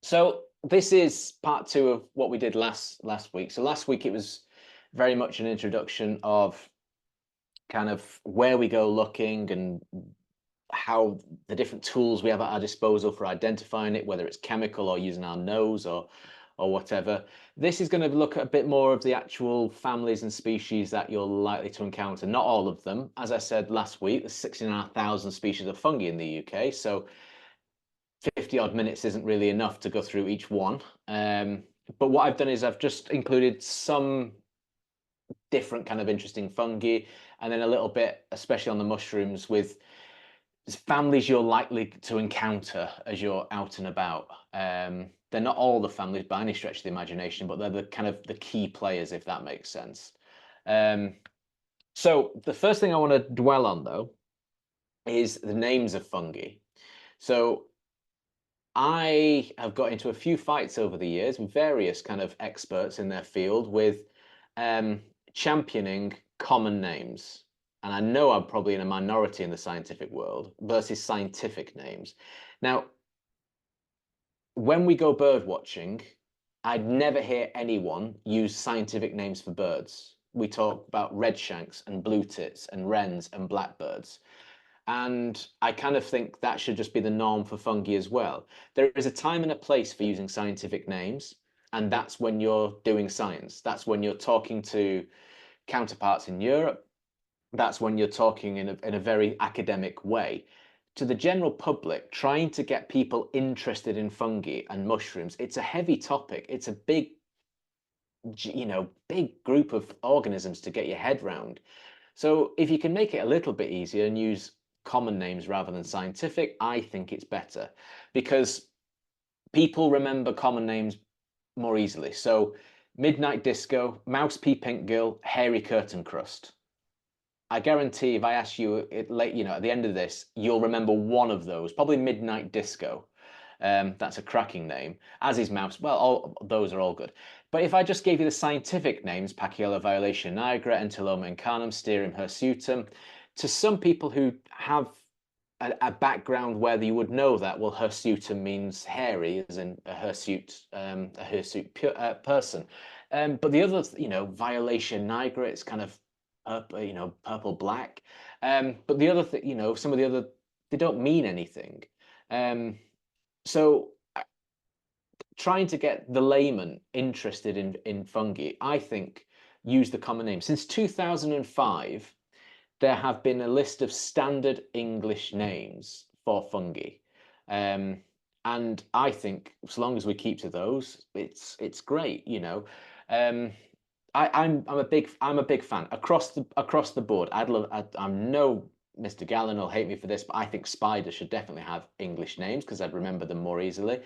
So this is part two of what we did last week. So last week it was very much an introduction of kind of where we go looking and how the different tools we have at our disposal for identifying it, whether it's chemical or using our nose or whatever. This is going to look at a bit more of the actual families and species that you're likely to encounter. Not all of them. As I said last week, there's 16,500 species of fungi in the UK. So 50 odd minutes isn't really enough to go through each one. But what I've done is I've just included some different kind of interesting fungi and then a little bit, especially on the mushrooms, with families you're likely to encounter as you're out and about. They're not all the families by any stretch of the imagination, but they're the kind of the key players, if that makes sense. Um, so the first thing I want to dwell on, though, is the names of fungi. So I have got into a few fights over the years with various kind of experts in their field with championing common names. And I know I'm probably in a minority in the scientific world versus scientific names. Now, when we go bird watching, I'd never hear anyone use scientific names for birds. We talk about redshanks and blue tits and wrens and blackbirds. And I kind of think that should just be the norm for fungi as well. There is a time and a place for using scientific names, and that's when you're doing science. That's when you're talking to counterparts in Europe. That's when you're talking in a very academic way. To the general public, trying to get people interested in fungi and mushrooms, it's a heavy topic. It's a big, big group of organisms to get your head round. So if you can make it a little bit easier and use common names rather than scientific, I think it's better because people remember common names more easily. So midnight disco, mouse pea pink gill, hairy curtain crust. I guarantee if I ask you it late, at the end of this, you'll remember one of those, probably midnight disco. That's a cracking name, as is mouse. Well, all those are all good. But if I just gave you the scientific names, Pachyella violacea nigra, Entoloma incarnum, Stearium hirsutum, to some people who have a background where you would know that, well, hirsutum means hairy, as in a hirsute person. But the other, violacea nigra, it's kind of purple black. But the other thing, some of the other, they don't mean anything. So trying to get the layman interested in fungi, I think use the common name. Since 2005, there have been a list of standard English names for fungi. And I think as long as we keep to those, it's great, I'm a big fan across the board. I'm no Mr. Gallen will hate me for this, but I think spiders should definitely have English names because I'd remember them more easily.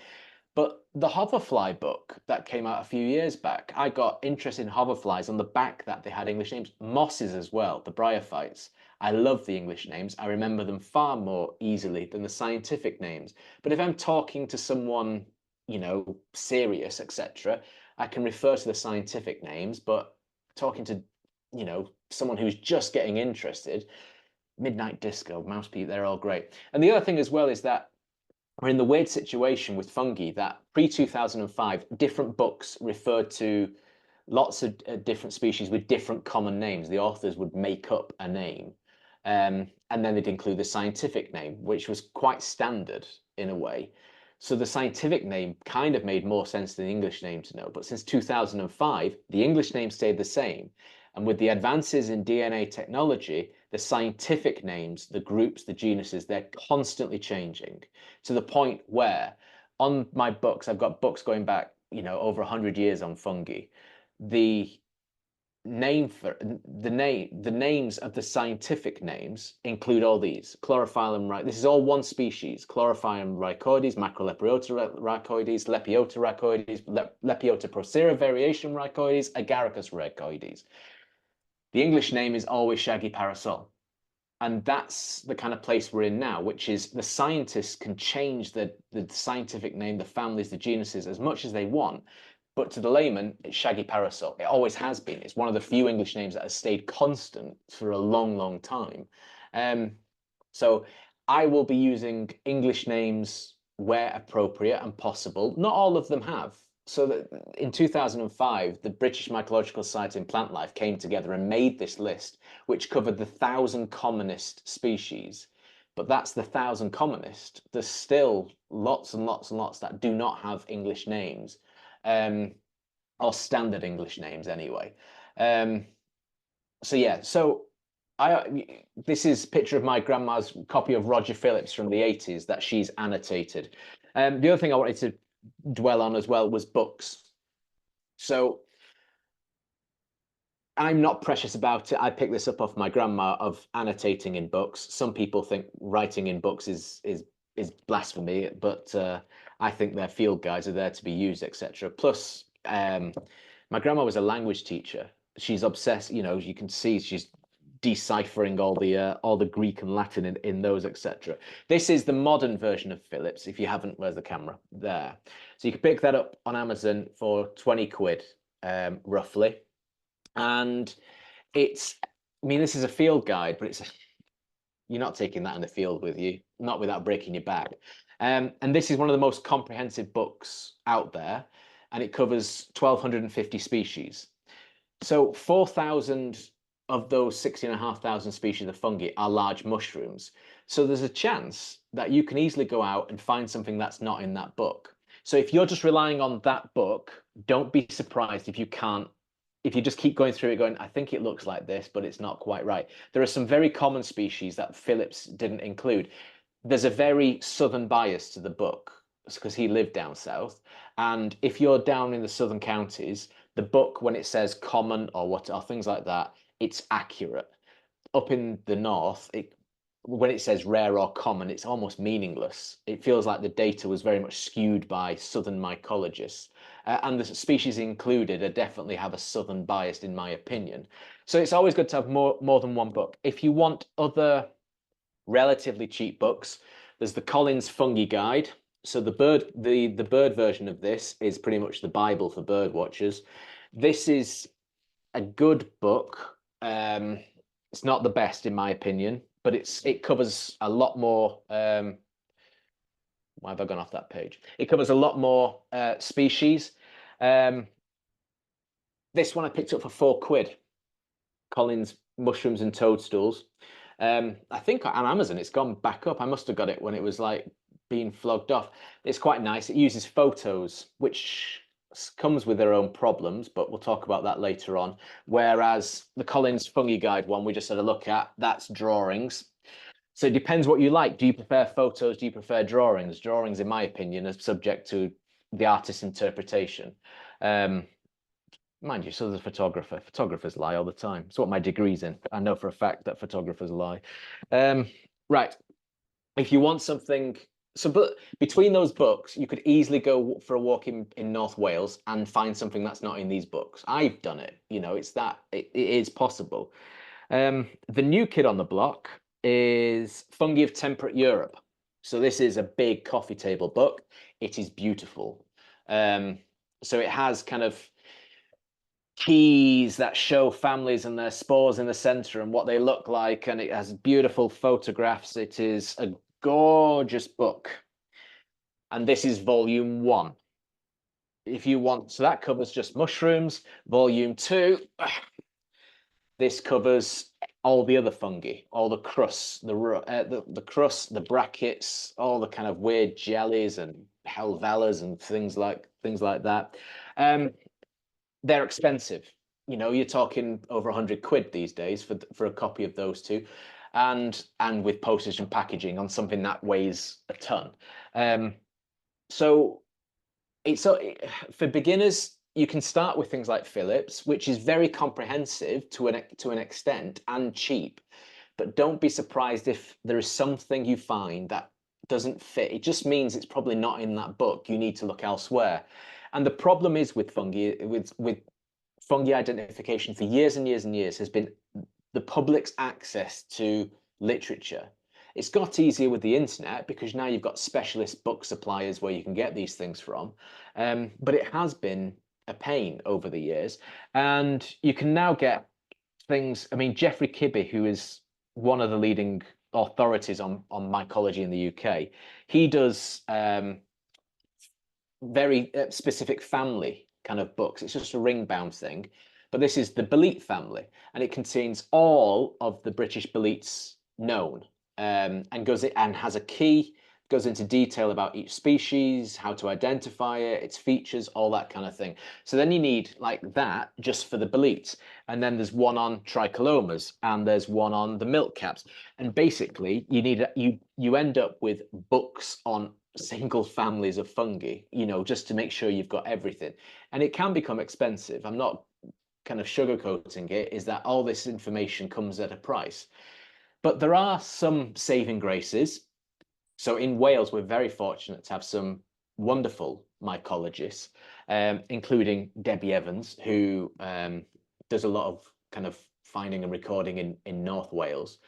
But the hoverfly book that came out a few years back, I got interested in hoverflies on the back that they had English names. Mosses as well, the bryophytes. I love the English names. I remember them far more easily than the scientific names. But if I'm talking to someone, serious, etc., I can refer to the scientific names, but talking to, someone who's just getting interested, Midnight Disco, Mouse Pea, they're all great. And the other thing as well is that we're in the weird situation with fungi that pre-2005, different books referred to lots of different species with different common names. The authors would make up a name. And then they'd include the scientific name, which was quite standard in a way. So the scientific name kind of made more sense than the English name to know. But since 2005, the English name stayed the same. And with the advances in DNA technology, the scientific names, the groups, the genuses, they're constantly changing to the point where on my books, I've got books going back, over 100 years on fungi. The the names of the scientific names include all these chlorophyllum right. This is all one species: chlorophyllum rhycoides, macrolepiota rhycoides, lepiota rhycoides, lepiota procera variation rhycoides, agaricus rhycoides. The English name is always shaggy parasol. And that's the kind of place we're in now, which is the scientists can change the scientific name, the families, the genuses as much as they want. But to the layman, it's shaggy parasol. It always has been. It's one of the few English names that has stayed constant for a long, long time. So I will be using English names where appropriate and possible. Not all of them have. So that in 2005, the British Mycological Society and Plant Life came together and made this list, which covered the 1,000 commonest species. But that's the 1,000 commonest. There's still lots and lots and lots that do not have English names, or standard English names anyway. So yeah, so this is a picture of my grandma's copy of Roger Phillips from the 80s that she's annotated. The other thing I wanted to dwell on as well was books. So I'm not precious about it. I picked this up off my grandma of annotating in books. Some people think writing in books is blasphemy, but I think their field guides are there to be used, etc. Plus, my grandma was a language teacher. She's obsessed. You know, you can see she's deciphering all the Greek and Latin in those, etc. This is the modern version of Phillips. If you haven't, where's the camera? There. So you can pick that up on Amazon for 20 quid, roughly. And it's, I mean, this is a field guide, but you're not taking that in the field with you, not without breaking your back. And this is one of the most comprehensive books out there, and it covers 1,250 species. So 4,000 of those 16,500 species of fungi are large mushrooms. So there's a chance that you can easily go out and find something that's not in that book. So if you're just relying on that book, don't be surprised if you just keep going through it going, I think it looks like this, but it's not quite right. There are some very common species that Phillips didn't include. There's a very southern bias to the book because he lived down south. And if you're down in the southern counties, the book, when it says common or things like that, it's accurate. Up in the north, when it says rare or common, it's almost meaningless. It feels like the data was very much skewed by southern mycologists. And the species included definitely have a southern bias, in my opinion. So it's always good to have more than one book. If you want other relatively cheap books, there's the Collins Fungi Guide. So the bird version of this is pretty much the Bible for bird watchers. This is a good book. It's not the best in my opinion, but it covers a lot more. Why have I gone off that page? It covers a lot more species. This one I picked up for 4 quid. Collins Mushrooms and Toadstools. I think on Amazon it's gone back up. I must have got it when it was like being flogged off. It's quite nice. It uses photos, which comes with their own problems, but we'll talk about that later on. Whereas the Collins Fungi Guide one we just had a look at, that's drawings. So it depends what you like. Do you prefer photos? Do you prefer drawings? Drawings, in my opinion, are subject to the artist's interpretation. Mind you, so there's a photographer. Photographers lie all the time. It's what my degree's in. I know for a fact that photographers lie. Right. If you want something, but between those books, you could easily go for a walk in North Wales and find something that's not in these books. I've done it. You know, it is possible. The new kid on the block is Fungi of Temperate Europe. So this is a big coffee table book. It is beautiful. So it has kind of keys that show families and their spores in the center and what they look like, and it has beautiful photographs. It is a gorgeous book, and this is volume 1. If you want, so that covers just mushrooms. Volume 2, this covers all the other fungi, all the crusts, the crusts, the brackets, all the kind of weird jellies and helvellas and things like that. They're expensive. You know, you're talking over 100 quid these days for a copy of those two, and with postage and packaging on something that weighs a ton. So for beginners, you can start with things like Phillips, which is very comprehensive to an extent and cheap. But don't be surprised if there is something you find that doesn't fit. It just means it's probably not in that book. You need to look elsewhere. And the problem is with fungi, with fungi identification for years and years and years has been the public's access to literature. It's got easier with the internet because now you've got specialist book suppliers where you can get these things from. But it has been a pain over the years. And you can now get things, I mean, Geoffrey Kibbe, who is one of the leading authorities on mycology in the UK. He does very specific family kind of books. It's just a ring bound thing. But this is the bolete family, and it contains all of the British boletes known, and has a key, goes into detail about each species, how to identify it, its features, all that kind of thing. So then you need like that just for the boletes, and then there's one on tricholomas, and there's one on the milk caps, and basically you end up with books on single families of fungi, just to make sure you've got everything. And it can become expensive. I'm not kind of sugarcoating it, is that all this information comes at a price. But there are some saving graces. So in Wales, we're very fortunate to have some wonderful mycologists, including Debbie Evans, who does a lot of kind of finding and recording in North Wales.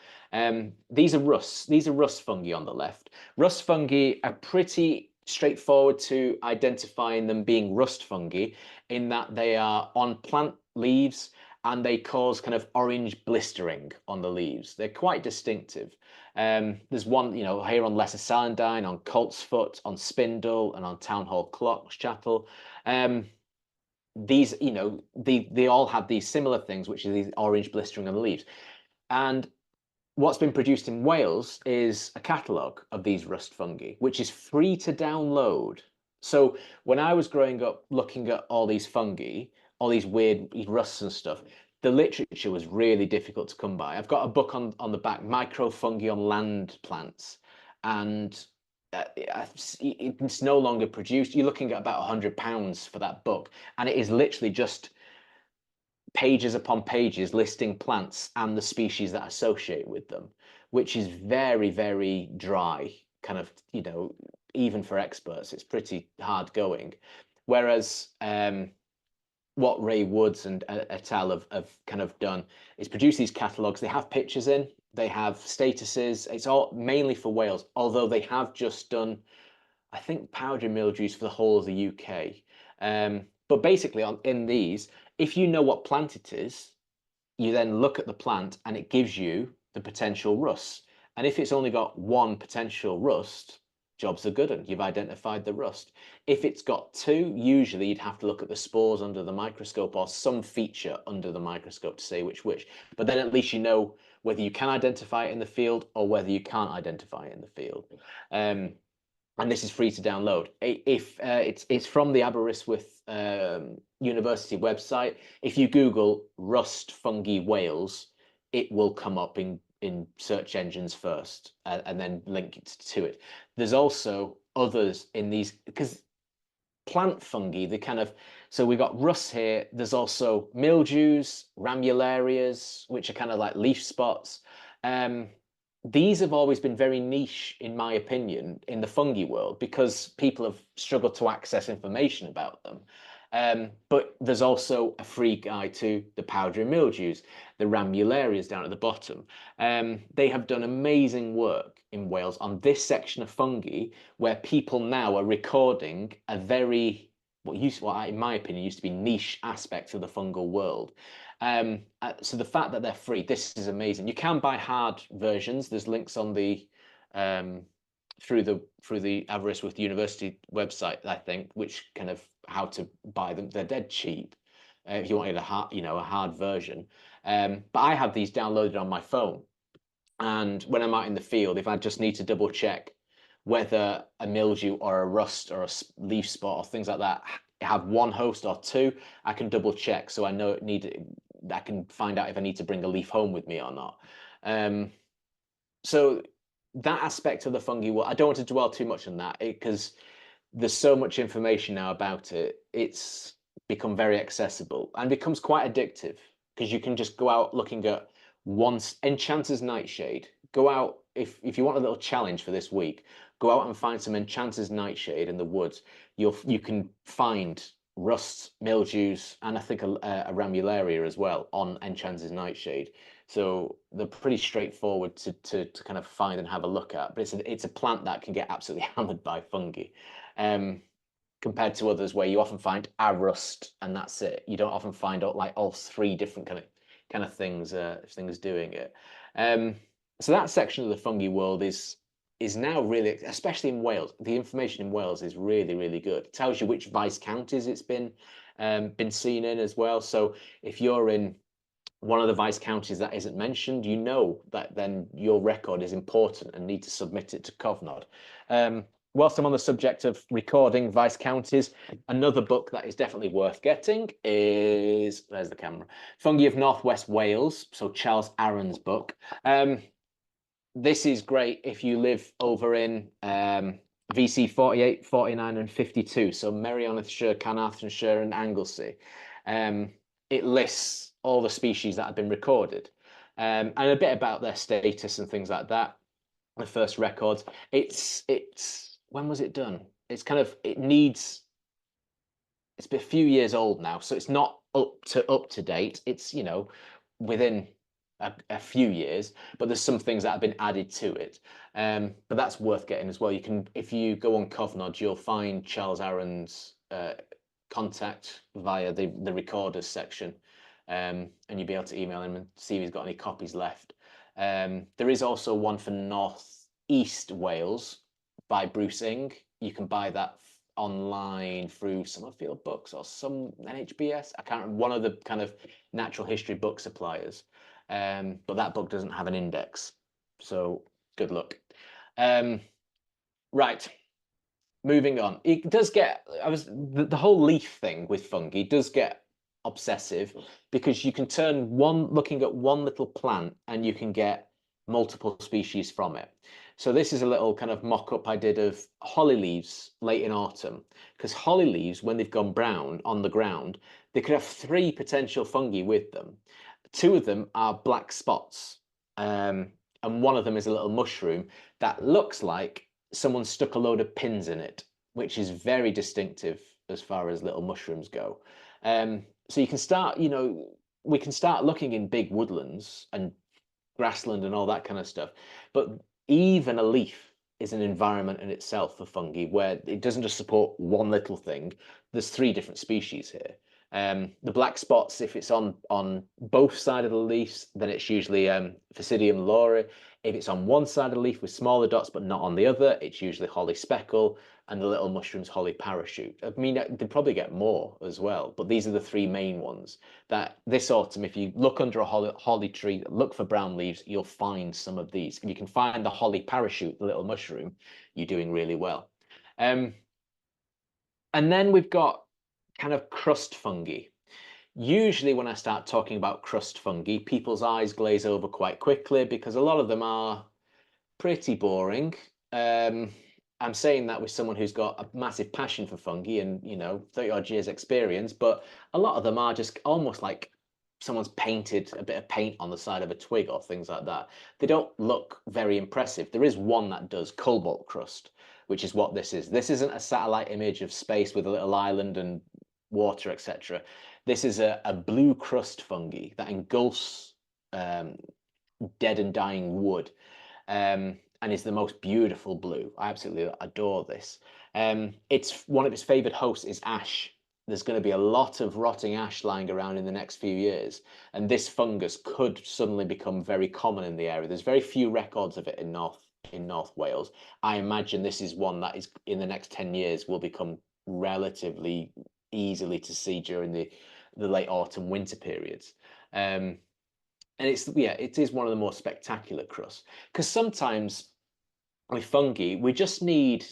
These are rusts. These are rust fungi on the left. Rust fungi are pretty straightforward to identifying them being rust fungi, in that they are on plant leaves and they cause kind of orange blistering on the leaves. They're quite distinctive. There's one, here on Lesser Celandine, on Coltsfoot, on Spindle, and on Town Hall Clocks Chattel. These, they all have these similar things, which is these orange blistering on the leaves. And what's been produced in Wales is a catalogue of these rust fungi, which is free to download. So when I was growing up looking at all these fungi, all these weird rusts and stuff, the literature was really difficult to come by. I've got a book on the back, Microfungi on Land Plants, and it's no longer produced. You're looking at about £100 for that book, and it is literally just pages upon pages listing plants and the species that associate with them, which is very, very dry, kind of, even for experts, it's pretty hard going. Whereas what Ray Woods and et al. have kind of done is produce these catalogues. They have pictures in, they have statuses. It's all mainly for Wales, although they have just done, I think, powdery mildews for the whole of the UK. But basically, in these, if you know what plant it is, you then look at the plant and it gives you the potential rusts. And if it's only got one potential rust, job's a good one. You've identified the rust. If it's got two, usually you'd have to look at the spores under the microscope or some feature under the microscope to say which. But then at least you know whether you can identify it in the field or whether you can't identify it in the field. And this is free to download. If it's from the Aberystwyth University website. If you Google rust fungi Wales, it will come up in search engines first, and then link it to it. There's also others in these, because plant fungi, so we've got rust here. There's also mildews, ramularias, which are kind of like leaf spots. These have always been very niche, in my opinion, in the fungi world, because people have struggled to access information about them. But there's also a free guide to the powdery mildews, the ramularias down at the bottom. They have done amazing work in Wales on this section of fungi, where people now are recording a very, what in my opinion used to be niche aspects of the fungal world. So the fact that they're free, this is amazing. You can buy hard versions. There's links on the through the Aberystwyth University website, I think, which kind of how to buy them. They're dead cheap if you wanted a hard version. But I have these downloaded on my phone, and when I'm out in the field, if I just need to double check whether a mildew or a rust or a leaf spot or things like that have one host or two, I can double check, so I know I can find out if I need to bring a leaf home with me or not. So that aspect of the fungi, well, I don't want to dwell too much on that, because there's so much information now about it. It's become very accessible and becomes quite addictive, because you can just go out looking at Enchanter's Nightshade. Go out, if you want a little challenge for this week, go out and find some Enchanter's Nightshade in the woods. You can find rusts, mildews, and I think a ramularia as well on Enchanter's Nightshade. So they're pretty straightforward to kind of find and have a look at. But it's a plant that can get absolutely hammered by fungi, compared to others where you often find a rust and that's it. You don't often find out like all three different kind of things doing it. So that section of the fungi world is now really, especially in Wales, the information in Wales is really, really good. It tells you which vice counties it's been seen in as well. So if you're in one of the vice counties that isn't mentioned, you know that then your record is important and need to submit it to Cofnod. Whilst I'm on the subject of recording vice counties, another book that is definitely worth getting is, there's the camera, Fungi of Northwest Wales, so Charles Aaron's book. This is great if you live over in VC 48, 49 and 52, so Merionethshire, Carmarthenshire and Anglesey. It lists all the species that have been recorded and a bit about their status and things like that. The first records. It's when was it done? It's kind of it's been a few years old now, so it's not up to date. It's within a few years, but there's some things that have been added to it. But that's worth getting as well. You can, if you go on Cofnod, you'll find Charles Aaron's contact via the recorders section, and you'll be able to email him and see if he's got any copies left. There is also one for North East Wales by Bruce Ing. You can buy that online through Summerfield Books or some NHBS. I can't remember, one of the kind of natural history book suppliers. But that book doesn't have an index, so good luck. Right, moving on. It does get, the whole leaf thing with fungi does get obsessive because you can turn looking at one little plant and you can get multiple species from it. So this is a little kind of mock-up I did of holly leaves late in autumn, because holly leaves, when they've gone brown on the ground, they could have 3 potential fungi with them. 2 of them are black spots, and one of them is a little mushroom that looks like someone stuck a load of pins in it, which is very distinctive as far as little mushrooms go. So you can start, we can start looking in big woodlands and grassland and all that kind of stuff. But even a leaf is an environment in itself for fungi where it doesn't just support one little thing. There's 3 different species here. The black spots, if it's on both sides of the leaves, then it's usually Phasidium lauri. If it's on one side of the leaf with smaller dots but not on the other, it's usually holly speckle, and the little mushrooms holly parachute. I mean, they probably get more as well, but these are the 3 main ones that this autumn, if you look under a holly tree, look for brown leaves, you'll find some of these. If you can find the holly parachute, the little mushroom, you're doing really well. And then we've got kind of crust fungi. Usually when I start talking about crust fungi, people's eyes glaze over quite quickly because a lot of them are pretty boring. I'm saying that with someone who's got a massive passion for fungi and 30 odd years experience, but a lot of them are just almost like someone's painted a bit of paint on the side of a twig or things like that. They don't look very impressive. There is one that does, cobalt crust, which is what this is. This isn't a satellite image of space with a little island and water, etc. This is a blue crust fungi that engulfs dead and dying wood, and is the most beautiful blue. I absolutely adore this. It's one of its favored hosts is ash. There's going to be a lot of rotting ash lying around in the next few years, and this fungus could suddenly become very common in the area. There's very few records of it in North Wales. I imagine this is one that is in the next 10 years will become relatively easily to see during the late autumn winter periods. And it is one of the more spectacular crusts, because sometimes with fungi we just need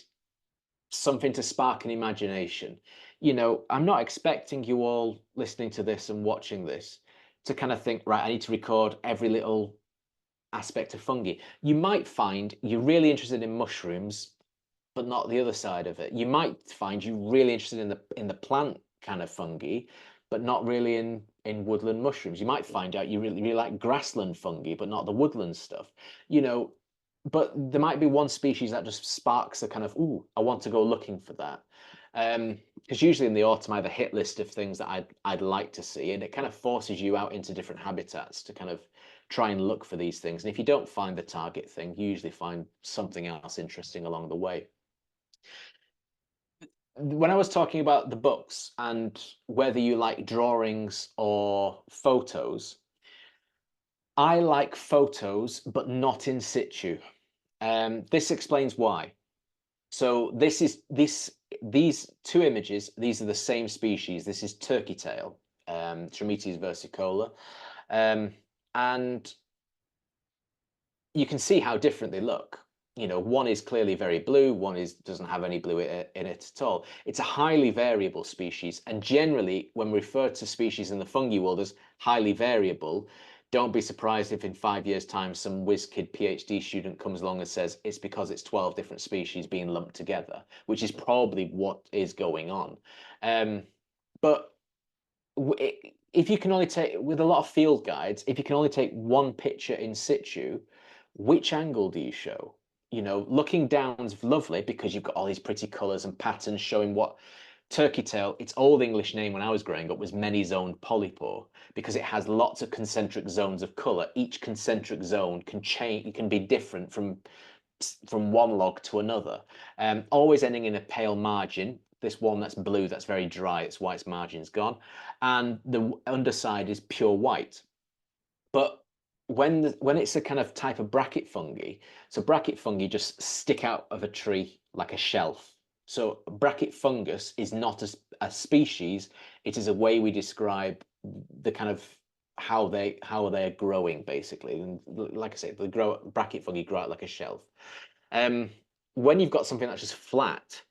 something to spark an imagination. I'm not expecting you all listening to this and watching this to kind of think, right, I need to record every little aspect of fungi. You might find you're really interested in mushrooms but not the other side of it. You might find you really interested in the plant kind of fungi, but not really in woodland mushrooms. You might find out you really like grassland fungi, but not the woodland stuff. But there might be one species that just sparks a kind of, ooh, I want to go looking for that. Because usually in the autumn I have a hit list of things that I'd like to see, and it kind of forces you out into different habitats to kind of try and look for these things. And if you don't find the target thing, you usually find something else interesting along the way. When I was talking about the books and whether you like drawings or photos, I like photos, but not in situ. This explains why. So these two images. These are the same species. This is turkey tail, Trametes versicolor, um, and you can see how different they look. You know, one is clearly very blue, one is doesn't have any blue in it at all. It's a highly variable species, and generally, when we refer to species in the fungi world as highly variable, don't be surprised if in 5 years' time some whiz kid PhD student comes along and says it's because it's 12 different species being lumped together, which is probably what is going on. Um, but if you can only take, with a lot of field guides, if you can only take one picture in situ, which angle do you show? You know, looking down's lovely because you've got all these pretty colors and patterns showing what turkey tail, its old English name when I was growing up was many-zoned polypore because it has lots of concentric zones of color. Each concentric zone can change, it can be different from one log to another, always ending in a pale margin. This one that's blue, that's very dry, its white margin's gone, and the underside is pure white. But when it's a kind of type of bracket fungi, so bracket fungi just stick out of a tree like a shelf. So bracket fungus is not a species; it is a way we describe the kind of how they're growing basically. And like I say, the grow bracket fungi grow out like a shelf. Um, when you've got something that's just flat,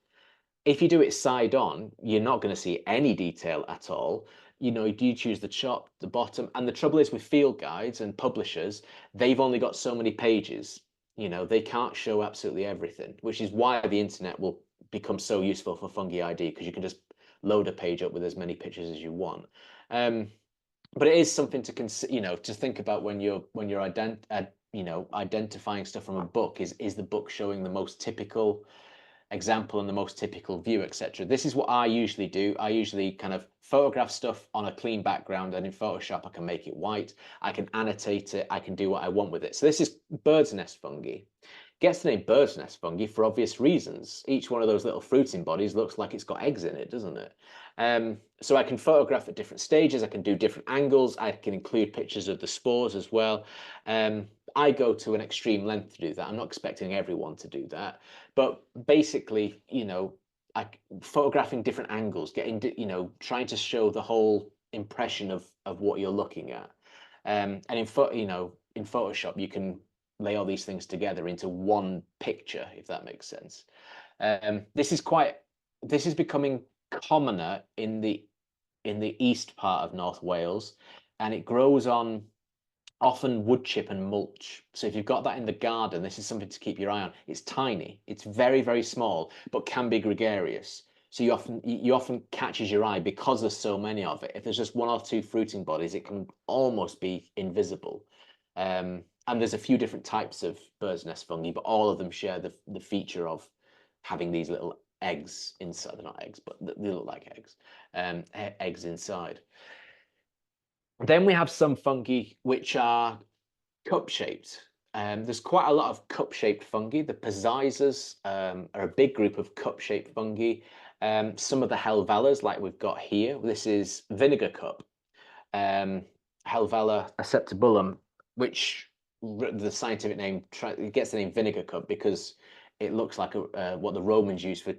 if you do it side on, you're not going to see any detail at all. You know, you choose the top, the bottom, and the trouble is with field guides and publishers, they've only got so many pages. You know, they can't show absolutely everything, which is why the internet will become so useful for Fungi ID because you can just load a page up with as many pictures as you want. Um, but it is something to consider, you know, to think about when you're identifying stuff from a book. Is the book showing the most typical example and the most typical view, etc. This is what I usually do. I usually kind of photograph stuff on a clean background, and in Photoshop I can make it white. I can annotate it. I can do what I want with it. So this is bird's nest fungi. Gets the name bird's nest fungi for obvious reasons. Each one of those little fruiting bodies looks like it's got eggs in it, doesn't it? So I can photograph at different stages. I can do different angles. I can include pictures of the spores as well. I go to an extreme length to do that. I'm not expecting everyone to do that, but basically, you know, photographing different angles, you know, trying to show the whole impression of what you're looking at. And you know, in Photoshop, you can lay all these things together into one picture, if that makes sense. This is becoming commoner in the east part of North Wales, and it grows on often wood chip and mulch. So if you've got that in the garden, this is something to keep your eye on. It's tiny, it's very, very small, but can be gregarious. So you often catches your eye because there's so many of it. If there's just one or two fruiting bodies, it can almost be invisible. And there's a few different types of bird's nest fungi, but all of them share the feature of having these little eggs inside. They're not eggs, but they look like eggs. Eggs inside. Then we have some fungi which are cup-shaped. There's quite a lot of cup-shaped fungi. The Pizizas are a big group of cup-shaped fungi. Some of the Helvellas, like we've got here, this is vinegar cup. Helvella acceptabulum, which the scientific name it gets the name vinegar cup because it looks like what the Romans used for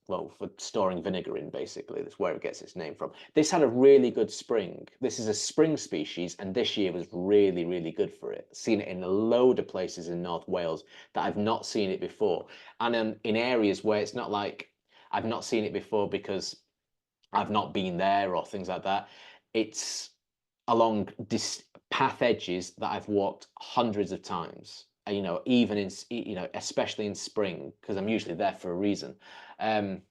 for storing vinegar in. Basically, that's where it gets its name from. This had a really good spring. This is a spring species, and this year was really, really good for it. Seen it in a load of places in North Wales that I've not seen it before, and in areas where it's not like I've not seen it before because I've not been there or things like that. It's along path edges that I've walked hundreds of times. You know, even in you know, especially in spring because I'm usually there for a reason. Um,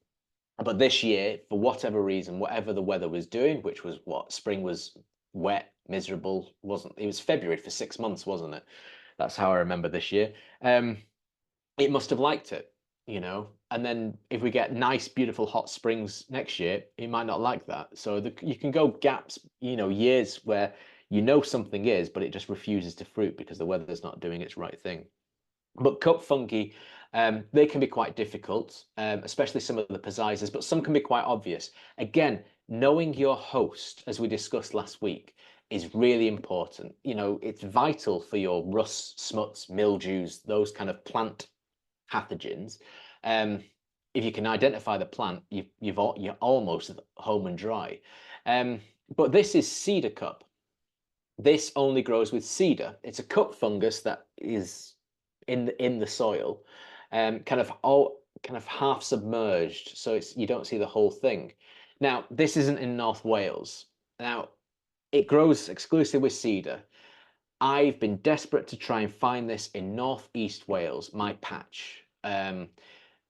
but this year, for whatever reason, whatever the weather was doing, which was what spring was wet, miserable, wasn't it? Was February for 6 months, wasn't it? That's how I remember this year. It must have liked it, you know. And then if we get nice, beautiful hot springs next year, it might not like that. So you can go gaps, you know, years where you know something is, but it just refuses to fruit because the weather's not doing its right thing. But cup fungi, they can be quite difficult, especially some of the Pizizas, but some can be quite obvious. Again, knowing your host, as we discussed last week, is really important. You know, it's vital for your rust, smuts, mildews, those kind of plant pathogens. Um, if you can identify the plant, you're almost home and dry. Um, but this is cedar cup. This only grows with cedar. It's a cup fungus that is in the soil, kind of half submerged, so it's you don't see the whole thing. Now, this isn't in North Wales. Now, it grows exclusively with cedar. I've been desperate to try and find this in North East Wales, my patch,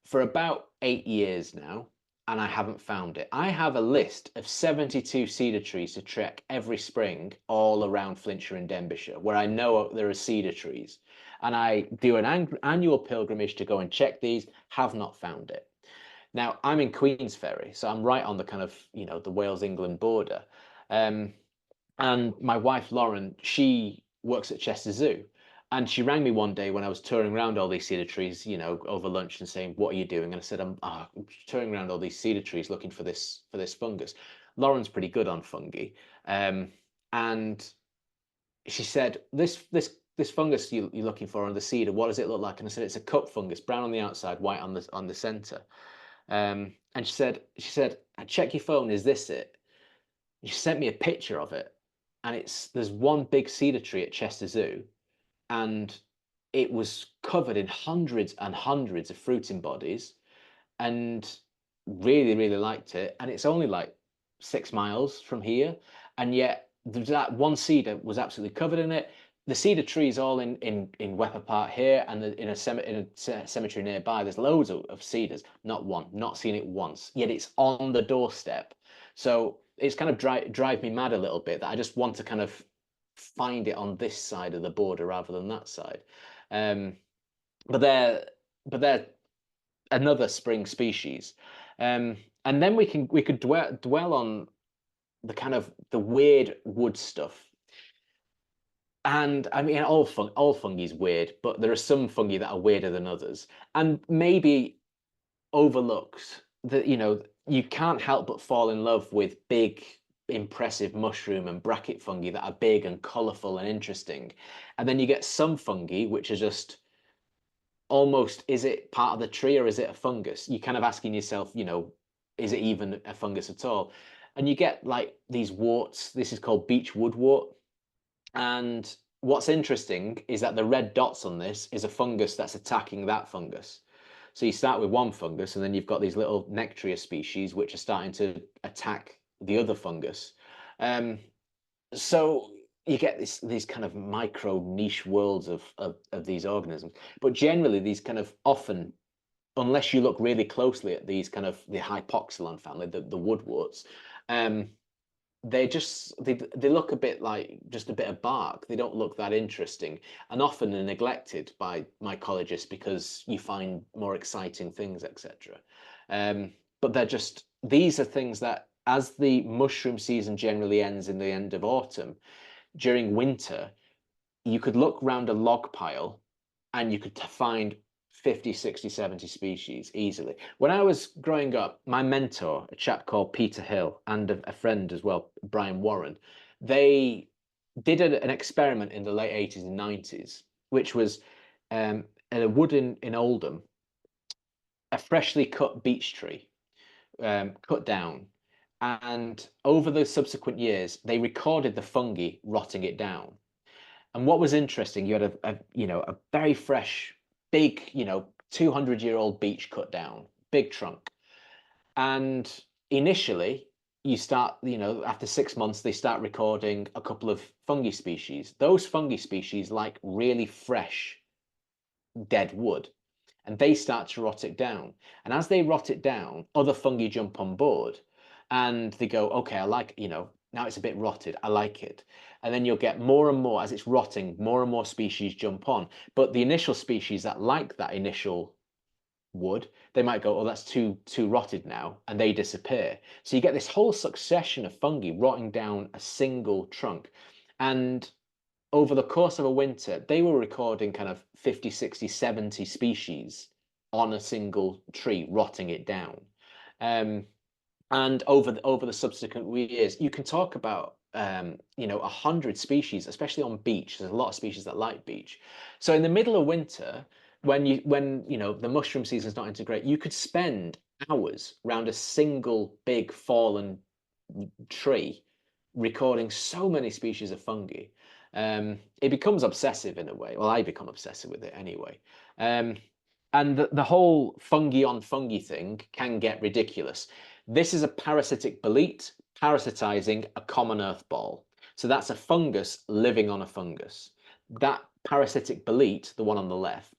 for about 8 years now, and I haven't found it. I have a list of 72 cedar trees to trek every spring all around Flintshire and Denbighshire, where I know there are cedar trees. And I do an annual pilgrimage to go and check these, have not found it. Now, I'm in Queensferry, so I'm right on the kind of, the Wales-England border. Um, and my wife, Lauren, she works at Chester Zoo. And she rang me one day when I was touring around all these cedar trees, over lunch and saying, "What are you doing?" And I said, I'm touring around all these cedar trees looking for this fungus." Lauren's pretty good on fungi. And she said, this fungus you're looking for on the cedar, what does it look like? And I said, "It's a cup fungus, brown on the outside, white on the center." And she said, "Check your phone, is this it?" She sent me a picture of it, and there's one big cedar tree at Chester Zoo, and it was covered in hundreds and hundreds of fruiting bodies, and really, really liked it. And it's only like 6 miles from here, and yet that one cedar was absolutely covered in it. The cedar trees all in Wepper Park here, and in a cemetery nearby. There's loads of cedars. Not one, not seen it once. Yet it's on the doorstep. So it's kind of drive me mad a little bit that I just want to kind of find it on this side of the border rather than that side. Um, but they're another spring species. And then we could dwell on the kind of the weird wood stuff. And I mean, all fungi is weird, but there are some fungi that are weirder than others, and maybe overlooked. That you can't help but fall in love with big, impressive mushroom and bracket fungi that are big and colourful and interesting, and then you get some fungi which are just almost, is it part of the tree or is it a fungus? You're kind of asking yourself, is it even a fungus at all? And you get like these warts. This is called beech woodwort. And what's interesting is that the red dots on this is a fungus that's attacking that fungus. So you start with one fungus, and then you've got these little Nectaria species which are starting to attack the other fungus. Um, so you get these kind of micro niche worlds of these organisms. But generally, these kind of often, unless you look really closely at these kind of the Hypoxylon family, the woodworts, um, they look a bit like just a bit of bark. They don't look that interesting, and often are neglected by mycologists because you find more exciting things, etc. But these are things that, as the mushroom season generally ends in the end of autumn, during winter, you could look round a log pile and you could find 50, 60, 70 species easily. When I was growing up, my mentor, a chap called Peter Hill, and a friend as well, Brian Warren, they did an experiment in the late 80s and 90s, which was at a wood in Oldham, a freshly cut beech tree, cut down. And over the subsequent years, they recorded the fungi rotting it down. And what was interesting, you had a very fresh, big, 200-year-old beech cut down, big trunk. And initially, you start, after 6 months, they start recording a couple of fungi species. Those fungi species like really fresh, dead wood, and they start to rot it down. And as they rot it down, other fungi jump on board, and they go, "Okay, I like, now it's a bit rotted. I like it." And then you'll get more and more, as it's rotting, more and more species jump on. But the initial species that like that initial wood, they might go, "Oh, that's too rotted now," and they disappear. So you get this whole succession of fungi rotting down a single trunk. And over the course of a winter, they were recording kind of 50, 60, 70 species on a single tree, rotting it down. And over the subsequent years, you can talk about 100 species, especially on beach. There's a lot of species that like beach. So in the middle of winter, when the mushroom season is not integrate, you could spend hours around a single big fallen tree recording so many species of fungi. It becomes obsessive in a way. Well, I become obsessive with it anyway. Um, and the whole fungi on fungi thing can get ridiculous. This is a parasitic bolete parasitizing a common earth ball. So that's a fungus living on a fungus. That parasitic bolete, the one on the left,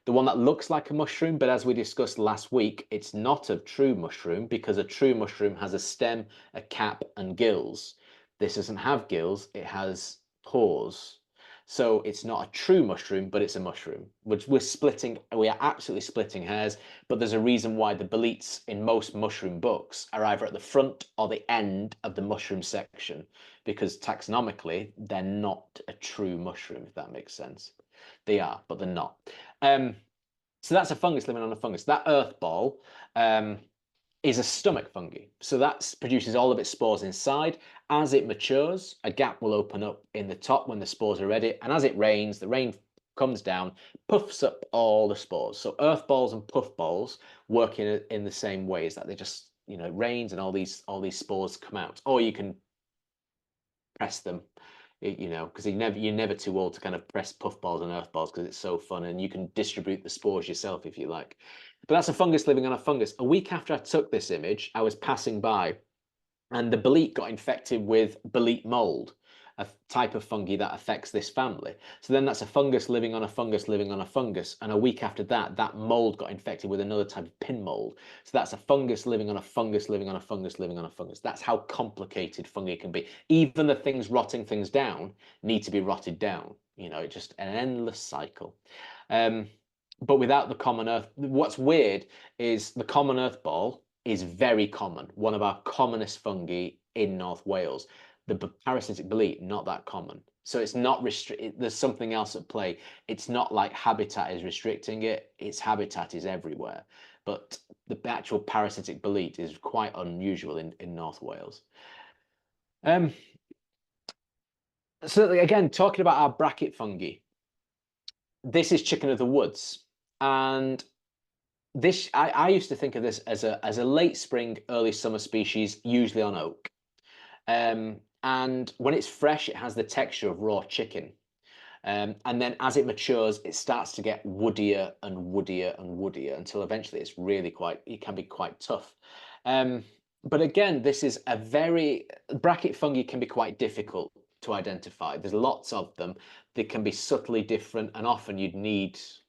the one that looks like a mushroom, but as we discussed last week, it's not a true mushroom because a true mushroom has a stem, a cap, and gills. This doesn't have gills, it has pores. So it's not a true mushroom, but it's a mushroom. We are absolutely splitting hairs, but there's a reason why the boletes in most mushroom books are either at the front or the end of the mushroom section, because taxonomically, they're not a true mushroom, if that makes sense. They are, but they're not. So that's a fungus living on a fungus. That earth ball is a stomach fungi. So that produces all of its spores inside. As it matures, a gap will open up in the top when the spores are ready. And as it rains, the rain comes down, puffs up all the spores. So earth balls and puff balls work in the same ways, that they just, it rains and all these spores come out. Or you can press them, because you're never too old to kind of press puff balls and earth balls because it's so fun, and you can distribute the spores yourself if you like. But that's a fungus living on a fungus. A week after I took this image, I was passing by, and the bolete got infected with bolete mold, a type of fungi that affects this family. So then that's a fungus living on a fungus living on a fungus. And a week after that, that mold got infected with another type of pin mold. So that's a fungus living on a fungus living on a fungus living on a fungus. That's how complicated fungi can be. Even the things rotting things down need to be rotted down. It's just an endless cycle. But without the common earth, what's weird is the common earth ball is very common, one of our commonest fungi in North Wales. The parasitic bolete, not that common. So it's not restricted. There's something else at play. It's not like habitat is restricting it. Its habitat is everywhere. But the actual parasitic bolete is quite unusual in North Wales. So again, talking about our bracket fungi, this is chicken of the woods. And this, I used to think of this as a late spring, early summer species, usually on oak. And when it's fresh, it has the texture of raw chicken. And then as it matures, it starts to get woodier and woodier and woodier until eventually it can be quite tough. But again, this is bracket fungi can be quite difficult to identify. There's lots of them. They can be subtly different, and often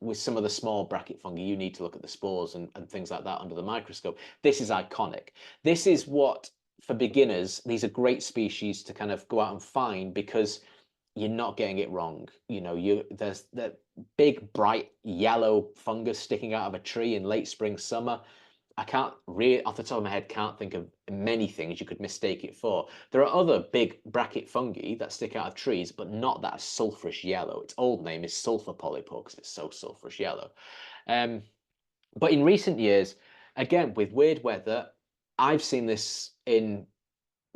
with some of the small bracket fungi, you need to look at the spores and things like that under the microscope. This is iconic. This is what, for beginners, these are great species to kind of go out and find because you're not getting it wrong. There's the big bright yellow fungus sticking out of a tree in late spring, summer. I can't really, off the top of my head, can't think of many things you could mistake it for. There are other big bracket fungi that stick out of trees, but not that sulphurous yellow. Its old name is sulfur polypore because it's so sulphurous yellow. But in recent years, again, with weird weather, I've seen this in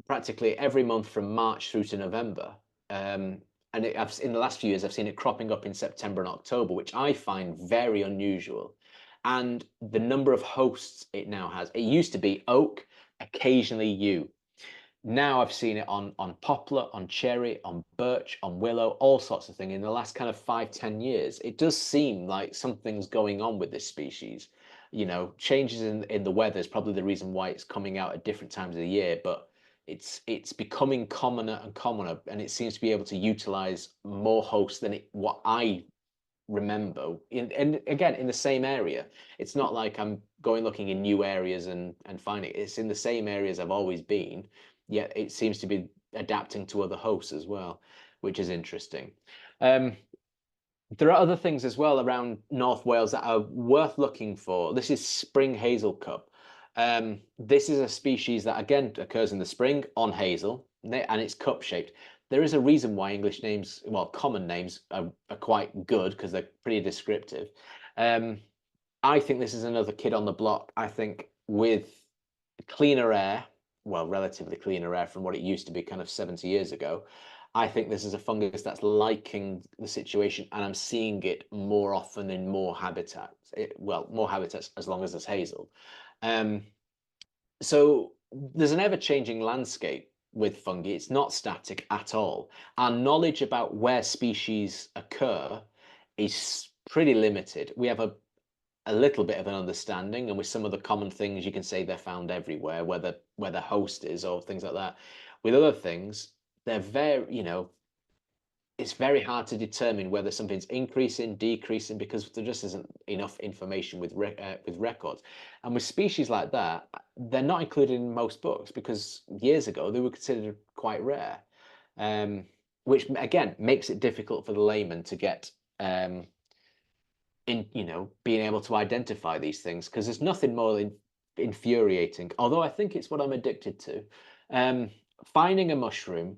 practically every month from March through to November. In the last few years, I've seen it cropping up in September and October, which I find very unusual. And the number of hosts it now has, it used to be oak, occasionally yew. Now I've seen it on poplar, on cherry, on birch, on willow, all sorts of things in the last kind of 5-10 years. It does seem like something's going on with this species. Changes in the weather is probably the reason why it's coming out at different times of the year, but it's becoming commoner and commoner, and it seems to be able to utilize more hosts than what I remember. And again, in the same area. It's not like I'm going looking in new areas and finding it. It's in the same areas I've always been, yet it seems to be adapting to other hosts as well, which is interesting. There are other things as well around North Wales that are worth looking for. This is spring hazel cup. This is a species that again occurs in the spring on hazel, and it's cup shaped. There is a reason why English names, well, common names are quite good because they're pretty descriptive. I think this is another kid on the block. I think with cleaner air well, relatively cleaner air from what it used to be kind of 70 years ago. I think this is a fungus that's liking the situation, and I'm seeing it more often in more habitats. Well, more habitats as long as there's hazel. Um, so there's an ever-changing landscape with fungi. It's not static at all. Our knowledge about where species occur is pretty limited. We have a little bit of an understanding, and with some of the common things, you can say they're found everywhere, where the host is or things like that. With other things, they're very, it's very hard to determine whether something's increasing, decreasing, because there just isn't enough information with records. And with species like that, they're not included in most books because years ago they were considered quite rare, um, which again makes it difficult for the layman to get being able to identify these things, because there's nothing more infuriating. Although I think it's what I'm addicted to. Um, Finding a mushroom,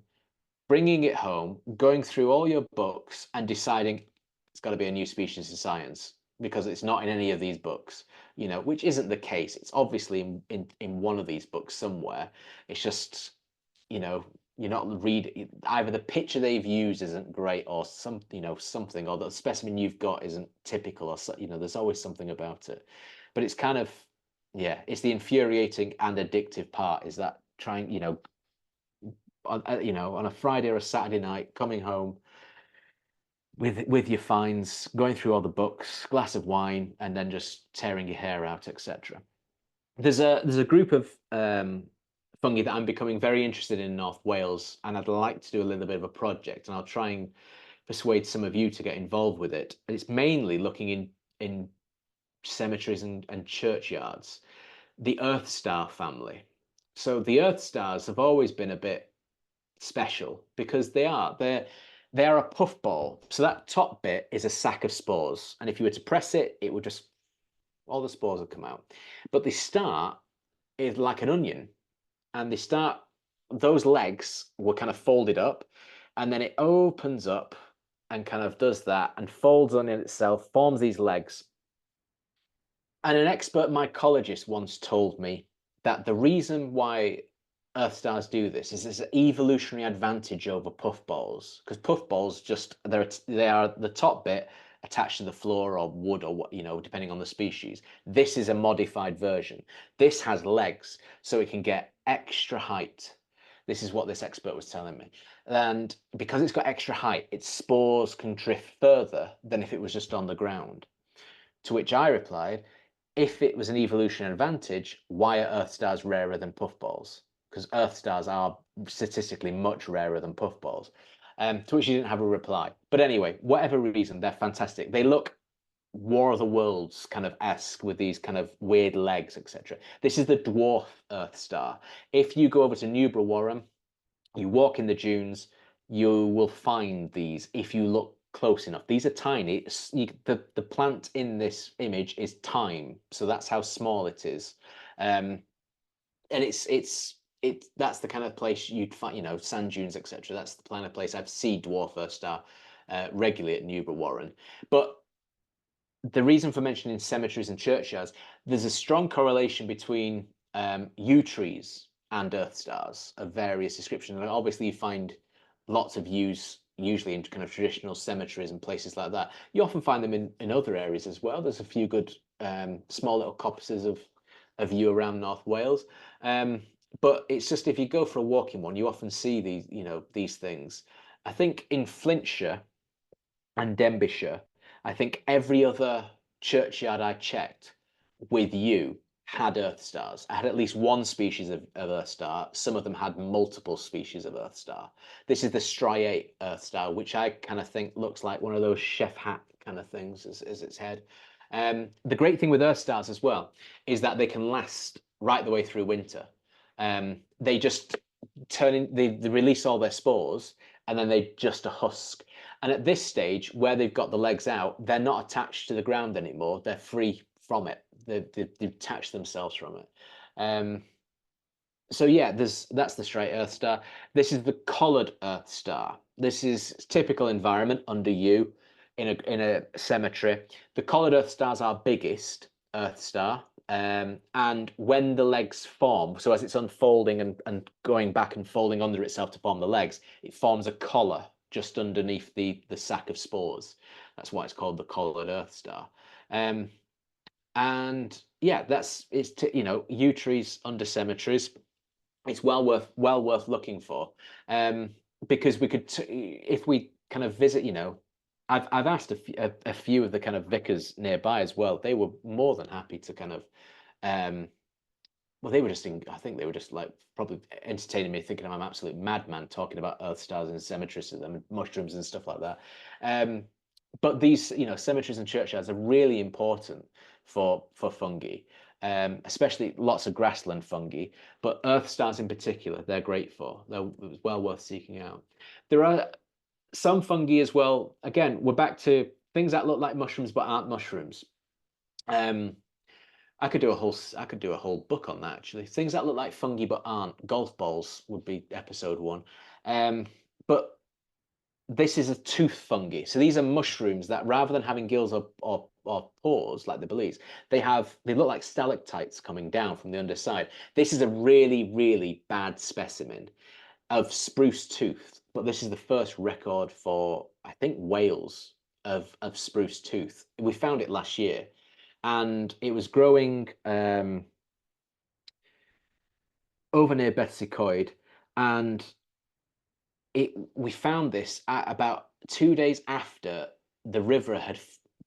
bringing it home, going through all your books and deciding it's got to be a new species in science because it's not in any of these books, which isn't the case. It's obviously in one of these books somewhere. It's just, you know, you're not read either the picture they've used isn't great or something, or the specimen you've got isn't typical, or there's always something about it. But it's kind of, yeah, it's the infuriating and addictive part, is that trying, on a Friday or a Saturday night, coming home with your finds, going through all the books, glass of wine, and then just tearing your hair out, etc. There's a group of fungi that I'm becoming very interested in North Wales, and I'd like to do a little bit of a project, and I'll try and persuade some of you to get involved with it. And it's mainly looking in cemeteries and churchyards. The Earth Star family. So the Earth Stars have always been a bit special because they are a puffball. So that top bit is a sack of spores, and if you were to press it, it would just all the spores would come out. But the start is like an onion, and those legs were kind of folded up, and then it opens up and kind of does that and folds on itself, forms these legs. And an expert mycologist once told me that the reason why Earth stars do this is there's an evolutionary advantage over puffballs, because puffballs they are the top bit attached to the floor or wood or what, depending on the species. This is a modified version. This has legs, so it can get extra height. This is what this expert was telling me. And because it's got extra height, its spores can drift further than if it was just on the ground. To which I replied, if it was an evolution advantage, why are Earth stars rarer than puffballs? Because Earth stars are statistically much rarer than puffballs. To which he didn't have a reply. But anyway, whatever reason, they're fantastic. They look War of the Worlds kind of esque with these kind of weird legs, etc. This is the dwarf Earth star. If you go over to Newborough Warren, you walk in the dunes, you will find these if you look close enough. These are tiny. The plant in this image is thyme, so that's how small it is. And that's the kind of place you'd find, sand dunes, etc. That's the kind of place I've seen dwarf Earth star regularly at Newborough Warren. But the reason for mentioning cemeteries and churchyards, there's a strong correlation between yew trees and Earth stars of various descriptions. And obviously, you find lots of yews usually in kind of traditional cemeteries and places like that. You often find them in other areas as well. There's a few good small little coppices of yew around North Wales. But it's just if you go for a walk in one, you often see these things. I think in Flintshire and Denbighshire, I think every other churchyard I checked with yew had Earth stars. I had at least one species of Earth star. Some of them had multiple species of Earth star. This is the striate Earth star, which I kind of think looks like one of those chef hat kind of things as its head. The great thing with Earth stars as well is that they can last right the way through winter. They just they release all their spores, and then they just a husk. And at this stage, where they've got the legs out, they're not attached to the ground anymore. They're free from it. They've detached themselves from it. So yeah, that's the straight Earth star. This is the collared Earth star. This is typical environment under yew in a cemetery. The collared Earth stars are biggest Earth star. And when the legs form, so as it's unfolding and going back and folding under itself to form the legs, it forms a collar just underneath the sac of spores. That's why it's called the collared earth star. Um, and yeah, it's yew trees under cemeteries. It's well worth looking for, um, because we could if we kind of visit, I've asked a few of the kind of vicars nearby as well. They were more than happy to kind of um, well, they were just I think they were just like probably entertaining me, thinking I'm an absolute madman talking about earth stars and cemeteries and mushrooms and stuff like that. Um, but these, cemeteries and churchyards are really important for fungi, especially lots of grassland fungi, but earth stars in particular, they're great for. They're well worth seeking out. There are some fungi as well. Again, we're back to things that look like mushrooms but aren't mushrooms. Um, I could do a whole book on that actually. Things that look like fungi but aren't. Golf balls would be episode one. But this is a tooth fungi. So these are mushrooms that rather than having gills or pores like the bellies, they look like stalactites coming down from the underside. This is a really, really bad specimen of spruce tooth, but this is the first record for, I think, Wales of spruce tooth. We found it last year and it was growing over near Betsy Coed, and we found this at about 2 days after the river had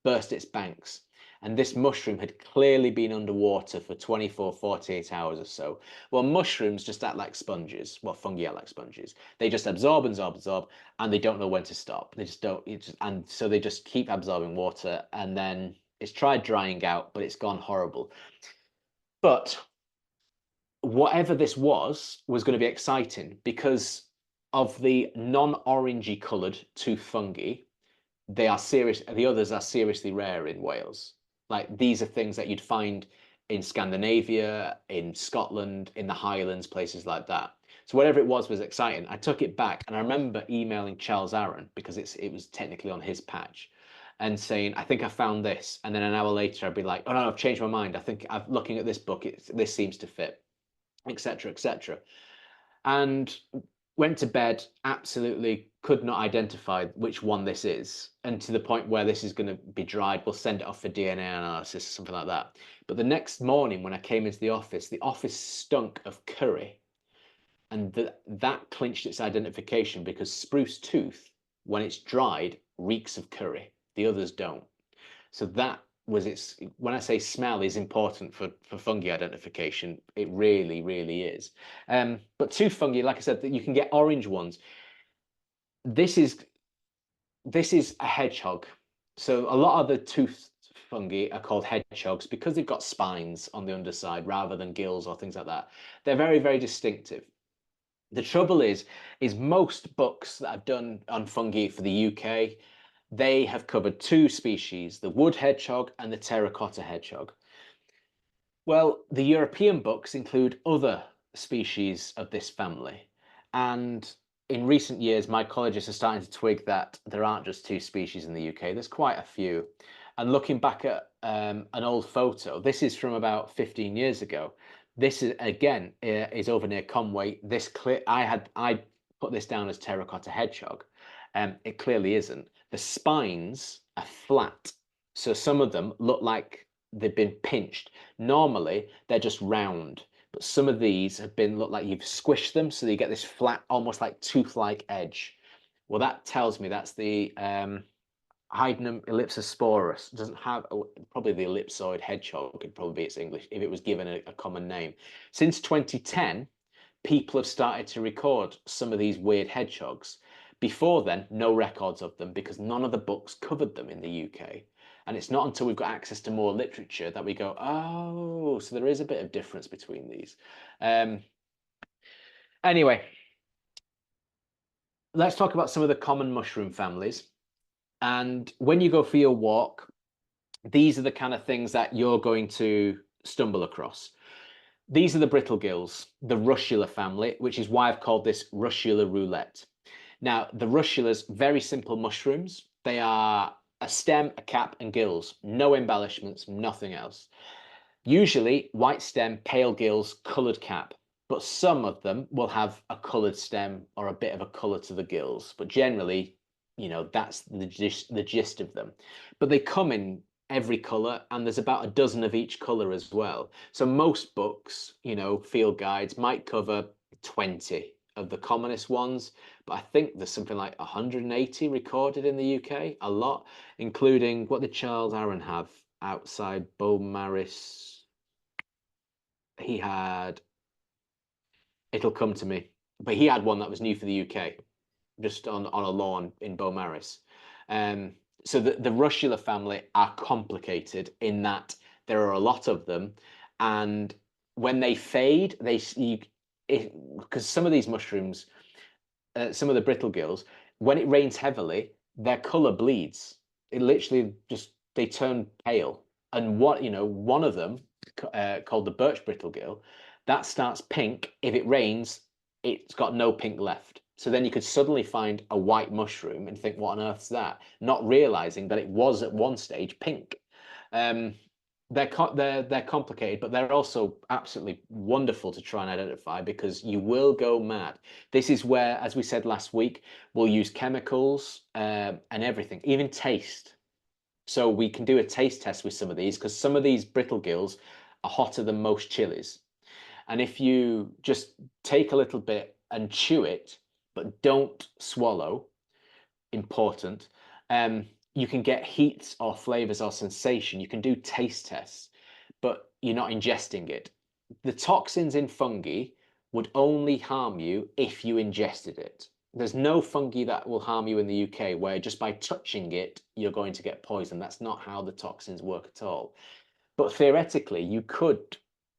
burst its banks, and this mushroom had clearly been underwater for 24, 48 hours or so. Well, mushrooms just act like sponges. Well, fungi act like sponges. They just absorb and absorb, absorb, and they don't know when to stop. They just don't, and so they just keep absorbing water, and then it's tried drying out, but it's gone horrible. But whatever this was going to be exciting because of the non-orangey coloured tooth fungi. They are serious. The others are seriously rare in Wales. Like these are things that you'd find in Scandinavia, in Scotland, in the Highlands, places like that. So whatever it was exciting. I took it back, and I remember emailing Charles Aaron because it was technically on his patch, and saying, "I think I found this." And then an hour later, I'd be like, "Oh no, I've changed my mind. I think I'm looking at this book. This seems to fit," etc., etc. And went to bed, absolutely could not identify which one this is, and to the point where this is going to be dried, we'll send it off for DNA analysis or something like that. But the next morning when I came into the office stunk of curry, and that clinched its identification because spruce tooth, when it's dried, reeks of curry. The others don't. So that was its. When I say smell is important for fungi identification, it really, really is. But tooth fungi, like I said, that you can get orange ones. This is a hedgehog. So a lot of the tooth fungi are called hedgehogs because they've got spines on the underside rather than gills or things like that. They're very, very distinctive. The trouble is most books that I've done on fungi for the UK, they have covered two species, the wood hedgehog and the terracotta hedgehog. Well, the European books include other species of this family. And in recent years, mycologists are starting to twig that there aren't just two species in the UK, there's quite a few. And looking back at an old photo, this is from about 15 years ago. This is again is over near Conway. I put this down as terracotta hedgehog. It clearly isn't. The spines are flat, so some of them look like they've been pinched. Normally, they're just round, but some of these have been look like you've squished them, so you get this flat, almost like tooth-like edge. Well, that tells me that's the Hydenum ellipsosporus. It doesn't have probably the ellipsoid hedgehog could probably be its English if it was given a common name. Since 2010, people have started to record some of these weird hedgehogs. Before then, no records of them because none of the books covered them in the UK. And it's not until we've got access to more literature that we go, oh, so there is a bit of difference between these. Anyway, let's talk about some of the common mushroom families. And when you go for your walk, these are the kind of things that you're going to stumble across. These are the brittle gills, the russula family, which is why I've called this russula roulette. Now, the russulas, very simple mushrooms. They are a stem, a cap, and gills. No embellishments, nothing else. Usually white stem, pale gills, coloured cap, but some of them will have a coloured stem or a bit of a colour to the gills. But generally, that's the gist of them. But they come in every colour, and there's about a dozen of each colour as well. So most books, field guides might cover 20 of the commonest ones, but I think there's something like 180 recorded in the UK, a lot, including what did Charles Aaron have outside Beaumaris? He had, it'll come to me, but he had one that was new for the UK, just on a lawn in Beaumaris. Um, so the Russula family are complicated in that there are a lot of them, and when they fade, because some of these mushrooms, some of the brittle gills, when it rains heavily, their color bleeds. It literally just they turn pale. And one of them, called the birch brittle gill, that starts pink. If it rains, it's got no pink left. So then you could suddenly find a white mushroom and think, what on earth's that? Not realizing that it was at one stage pink. Um, they're complicated, but they're also absolutely wonderful to try and identify because you will go mad. This is where, as we said last week, we'll use chemicals and everything, even taste. So we can do a taste test with some of these because some of these brittle gills are hotter than most chilies. And if you just take a little bit and chew it, but don't swallow, important, you can get heats or flavors or sensation. You can do taste tests, but you're not ingesting it. The toxins in fungi would only harm you if you ingested it. There's no fungi that will harm you in the UK where just by touching it, you're going to get poisoned. That's not how the toxins work at all. But theoretically, you could,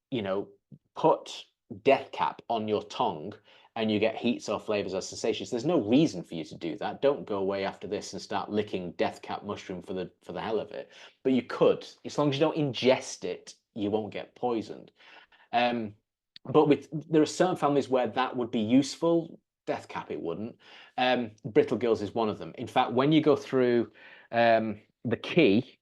you know, put death cap on your tongue and you get heats or flavors or sensations. There's no reason for you to do that. Don't go away after this and start licking death cap mushroom for the hell of it. But you could, as long as you don't ingest it, you won't get poisoned. Um, but there are certain families where that would be useful. Death cap, it wouldn't. Brittle gills is one of them. In fact, when you go through the key,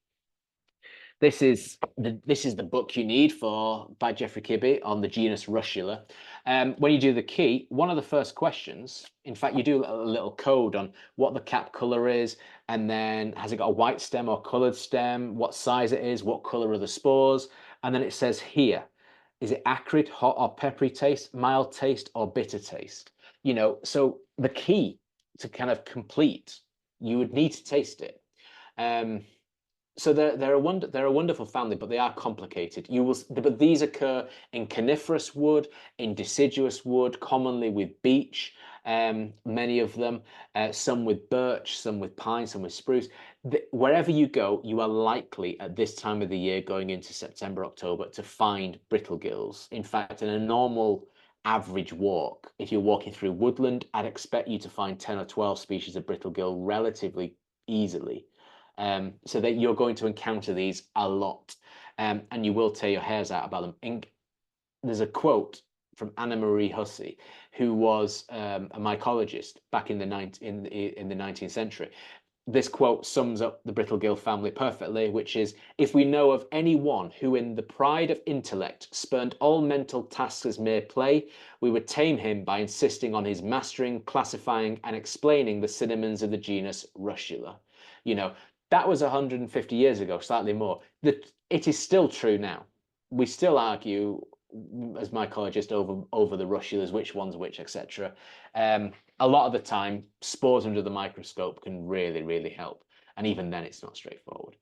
this is the book you need for by Geoffrey Kibbe on the genus Russula. When you do the key, one of the first questions, in fact, you do a little code on what the cap color is, and then has it got a white stem or colored stem, what size it is, what color are the spores, and then it says here, is it acrid, hot or peppery taste, mild taste or bitter taste? So the key to kind of complete, you would need to taste it. So they're a wonderful family, but they are complicated. But these occur in coniferous wood, in deciduous wood, commonly with beech, many of them, some with birch, some with pine, some with spruce. Wherever you go, you are likely at this time of the year, going into September, October, to find brittle gills. In fact, in a normal average walk, if you're walking through woodland, I'd expect you to find 10 or 12 species of brittle gill relatively easily. So that you're going to encounter these a lot, and you will tear your hairs out about them. There's a quote from Anna Marie Hussey, who was a mycologist back in the 19th century. This quote sums up the brittle gill family perfectly, which is, if we know of any one who in the pride of intellect spurned all mental tasks as mere play, we would tame him by insisting on his mastering, classifying, and explaining the synonyms of the genus Russula. You know, that was 150 years ago, slightly more. It is still true now. We still argue, as mycologists, over the russulas, which one's which, etc. A lot of the time, spores under the microscope can really, really help. And even then, it's not straightforward.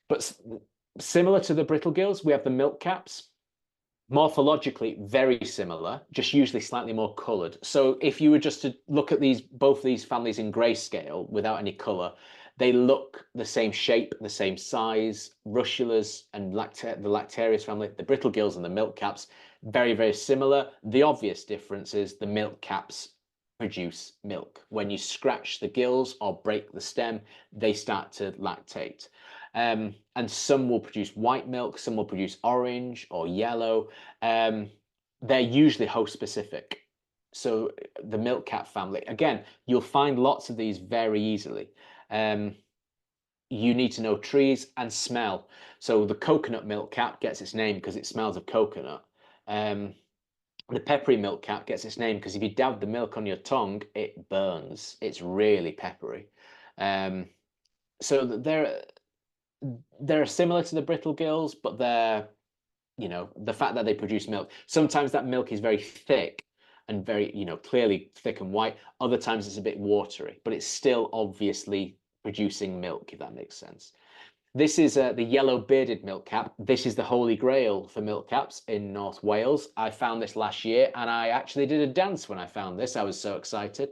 But similar to the brittle gills, we have the milk caps. Morphologically, very similar, just usually slightly more coloured. So if you were just to look at both these families in grayscale without any colour, they look the same shape, the same size. Russulas and the Lactarius family, the brittle gills and the milk caps, very, very similar. The obvious difference is the milk caps produce milk. When you scratch the gills or break the stem, they start to lactate. And some will produce white milk, some will produce orange or yellow. They're usually host specific. So the milk cap family, again, you'll find lots of these very easily. you need to know trees and smell. So the coconut milk cap gets its name because it smells of coconut. Um, the peppery milk cap gets its name because if you dab the milk on your tongue, it burns. It's really peppery. Um, so they're similar to the brittle gills, but they're, the fact that they produce milk. Sometimes that milk is very thick and very, clearly thick and white. Other times it's a bit watery, but it's still obviously producing milk, if that makes sense. This is the yellow-bearded milkcap. This is the holy grail for milkcaps in North Wales. I found this last year, and I actually did a dance when I found this. I was so excited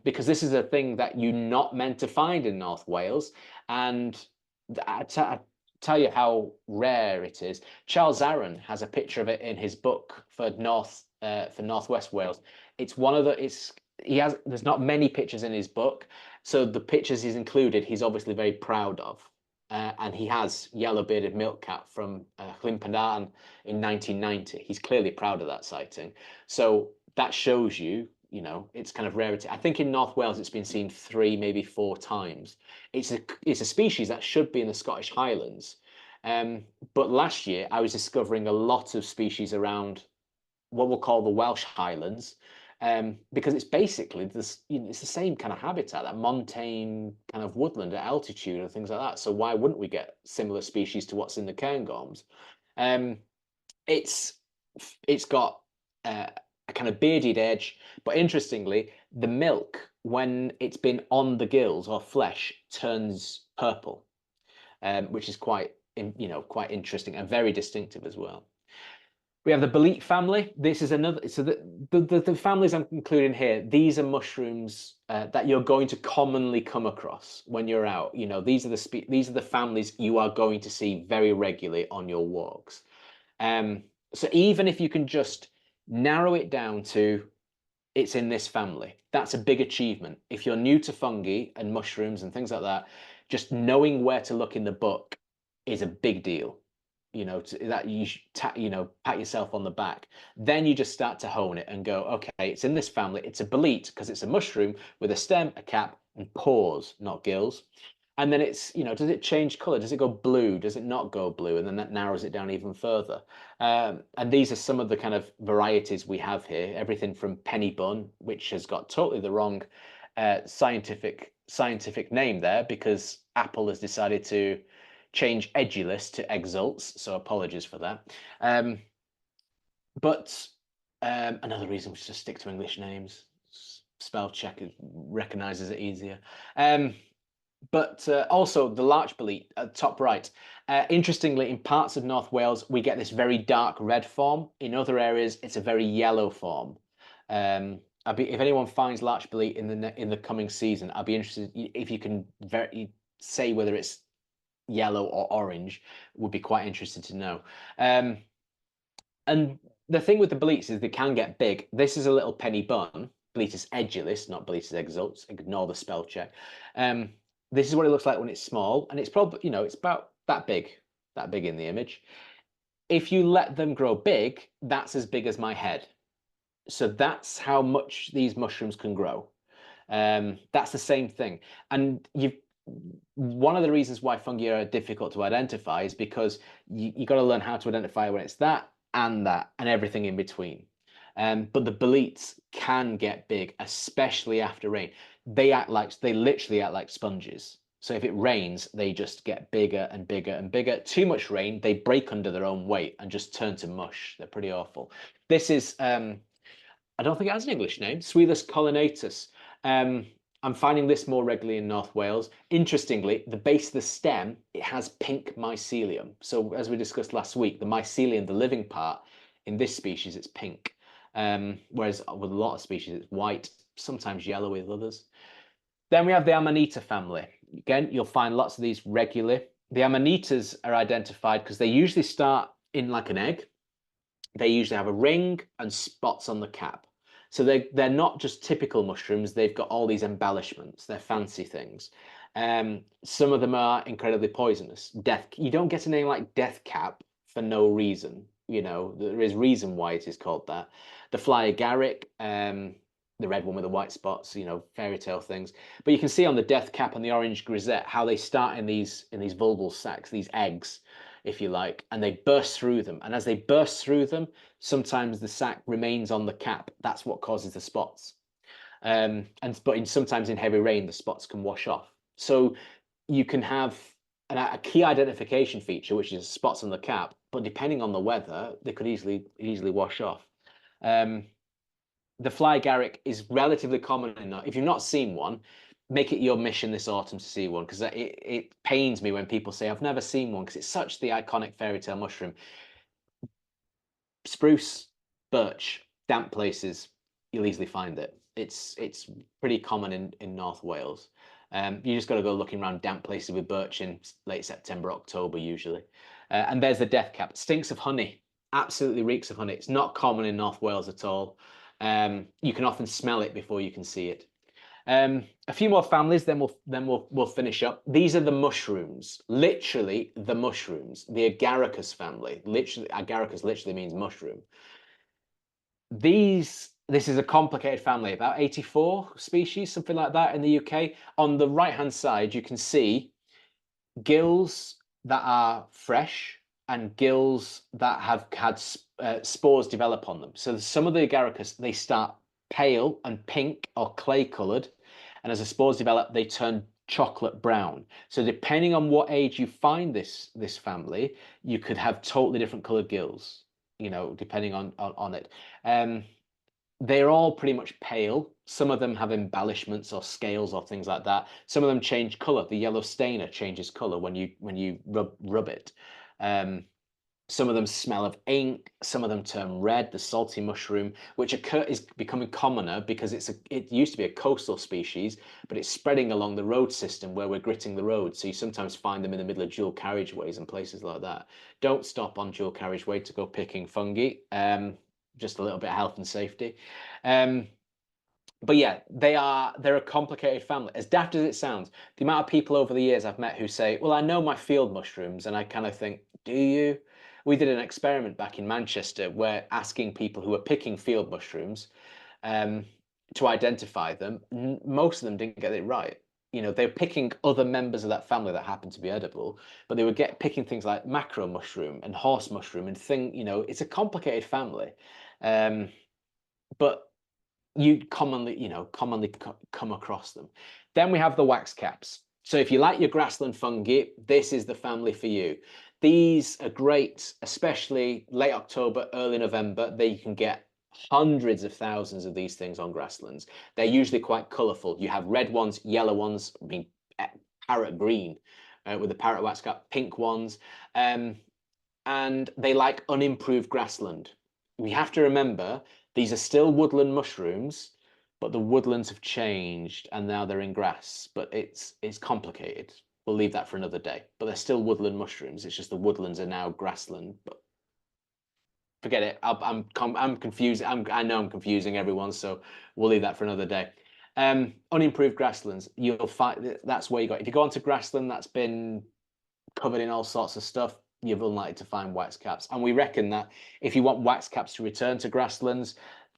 because this is a thing that you're not meant to find in North Wales. And I tell you how rare it is. Charles Aaron has a picture of it in his book for Northwest Wales. It's one of the there's not many pictures in his book, so the pictures he's included, he's obviously very proud of. And he has yellow-bearded milkcap from Llyn in 1990. He's clearly proud of that sighting. So that shows you, its kind of rarity. I think in North Wales it's been seen 3, maybe 4 times. It's a species that should be in the Scottish Highlands. But last year I was discovering a lot of species around what we'll call the Welsh Highlands, because it's basically this, it's the same kind of habitat, that montane kind of woodland at altitude and things like that. So why wouldn't we get similar species to what's in the Cairngorms? Um, it's got a kind of bearded edge, but interestingly, the milk when it's been on the gills or flesh turns purple, which is quite interesting and very distinctive as well. We have the bolete family. This is another. So the families I'm including here, these are mushrooms that you're going to commonly come across when you're out. These are the families you are going to see very regularly on your walks. So even if you can just narrow it down to it's in this family, that's a big achievement. If you're new to fungi and mushrooms and things like that, just knowing where to look in the book is a big deal. That you pat yourself on the back. Then you just start to hone it and go, okay, it's in this family. It's a bolete because it's a mushroom with a stem, a cap, and pores, not gills. And then it's, does it change color? Does it go blue? Does it not go blue? And then that narrows it down even further. And these are some of the kind of varieties we have here. Everything from penny bun, which has got totally the wrong scientific name there because Apple has decided to change edulous to exults, so apologies for that. But another reason we should just stick to English names. Spell check recognizes it easier. But also the larch bolete at the top right. Interestingly, in parts of North Wales, we get this very dark red form. In other areas, it's a very yellow form. If anyone finds larch bolete in the coming season, I'd be interested if you can say whether it's yellow or orange. Would be quite interested to know. And the thing with the boletes is they can get big. This is a little penny bun. Boletus edulis, not Boletus exults. Ignore the spell check. This is what it looks like when it's small, and it's probably, it's about that big in the image. If you let them grow big, that's as big as my head. So that's how much these mushrooms can grow. That's the same thing. And one of the reasons why fungi are difficult to identify is because you got to learn how to identify when it's that and everything in between. But the boletes can get big, especially after rain. They literally act like sponges. So if it rains, they just get bigger and bigger and bigger. Too much rain, they break under their own weight and just turn to mush. They're pretty awful. This is, I don't think it has an English name, Suillus collinatus. I'm finding this more regularly in North Wales. Interestingly, the base of the stem, it has pink mycelium. So as we discussed last week, the mycelium, the living part, in this species, it's pink. Whereas with a lot of species, it's white, sometimes yellow with others. Then we have the Amanita family. Again, you'll find lots of these regularly. The Amanitas are identified because they usually start in like an egg. They usually have a ring and spots on the cap. So they're not just typical mushrooms. They've got all these embellishments. They're fancy things. Some of them are incredibly poisonous. You don't get a name like death cap for no reason. There is reason why it is called that. The fly agaric, the red one with the white spots, you know, fairy tale things. But you can see on the death cap and the orange grisette how they start in these vulval sacs, these eggs, if you like, and they burst through them. And as they burst through them, sometimes the sac remains on the cap. That's what causes the spots. But sometimes in heavy rain, the spots can wash off. So you can have a key identification feature, which is spots on the cap, but depending on the weather, they could easily wash off. The fly garrick is relatively common enough. If you've not seen one, make it your mission this autumn to see one, because it pains me when people say, I've never seen one, because it's such the iconic fairy tale mushroom. Spruce, birch, damp places, you'll easily find it. It's pretty common in North Wales. You just got to go looking around damp places with birch in late September, October usually. And there's the death cap. Stinks of honey. Absolutely reeks of honey. It's not common in North Wales at all. You can often smell it before you can see it. A few more families, then we'll finish up. These are the mushrooms, literally the mushrooms, the Agaricus family. Literally, Agaricus literally means mushroom. This is a complicated family, about 84 species, something like that in the UK. On the right-hand side, you can see gills that are fresh and gills that have had spores develop on them. So some of the Agaricus, they start pale and pink or clay-coloured, and as the spores develop, they turn chocolate brown. So depending on what age you find this family, you could have totally different coloured gills, you know, depending on it. They're all pretty much pale. Some of them have embellishments or scales or things like that. Some of them change colour. The yellow stainer changes colour when you rub it. Some of them smell of ink. Some of them turn red. The salty mushroom, which is becoming commoner because it used to be a coastal species, but it's spreading along the road system where we're gritting the road. So you sometimes find them in the middle of dual carriageways and places like that. Don't stop on dual carriageway to go picking fungi. Just a little bit of health and safety. But yeah, they're a complicated family. As daft as it sounds, the amount of people over the years I've met who say, well, I know my field mushrooms, and I kind of think, do you? We did an experiment back in Manchester where asking people who were picking field mushrooms to identify them, most of them didn't get it right. You know, they were picking other members of that family that happened to be edible, but they would picking things like macro mushroom and horse mushroom and you know, it's a complicated family. But you commonly come across them. Then we have the wax caps. So if you like your grassland fungi, this is the family for you. These are great, especially late October, early November. You can get hundreds of thousands of these things on grasslands. They're usually quite colourful. You have red ones, yellow ones, I mean, parrot green with the parrot wax cap, pink ones, and they like unimproved grassland. We have to remember these are still woodland mushrooms, but the woodlands have changed and now they're in grass. But it's complicated. We'll leave that for another day. But they're still woodland mushrooms. It's just the woodlands are now grassland. But forget it. I'm confused. I know I'm confusing everyone, so we'll leave that for another day. Unimproved grasslands. You'll find that's where you got. If you go onto grassland that's been covered in all sorts of stuff, you're unlikely to find wax caps. And we reckon that if you want wax caps to return to grasslands,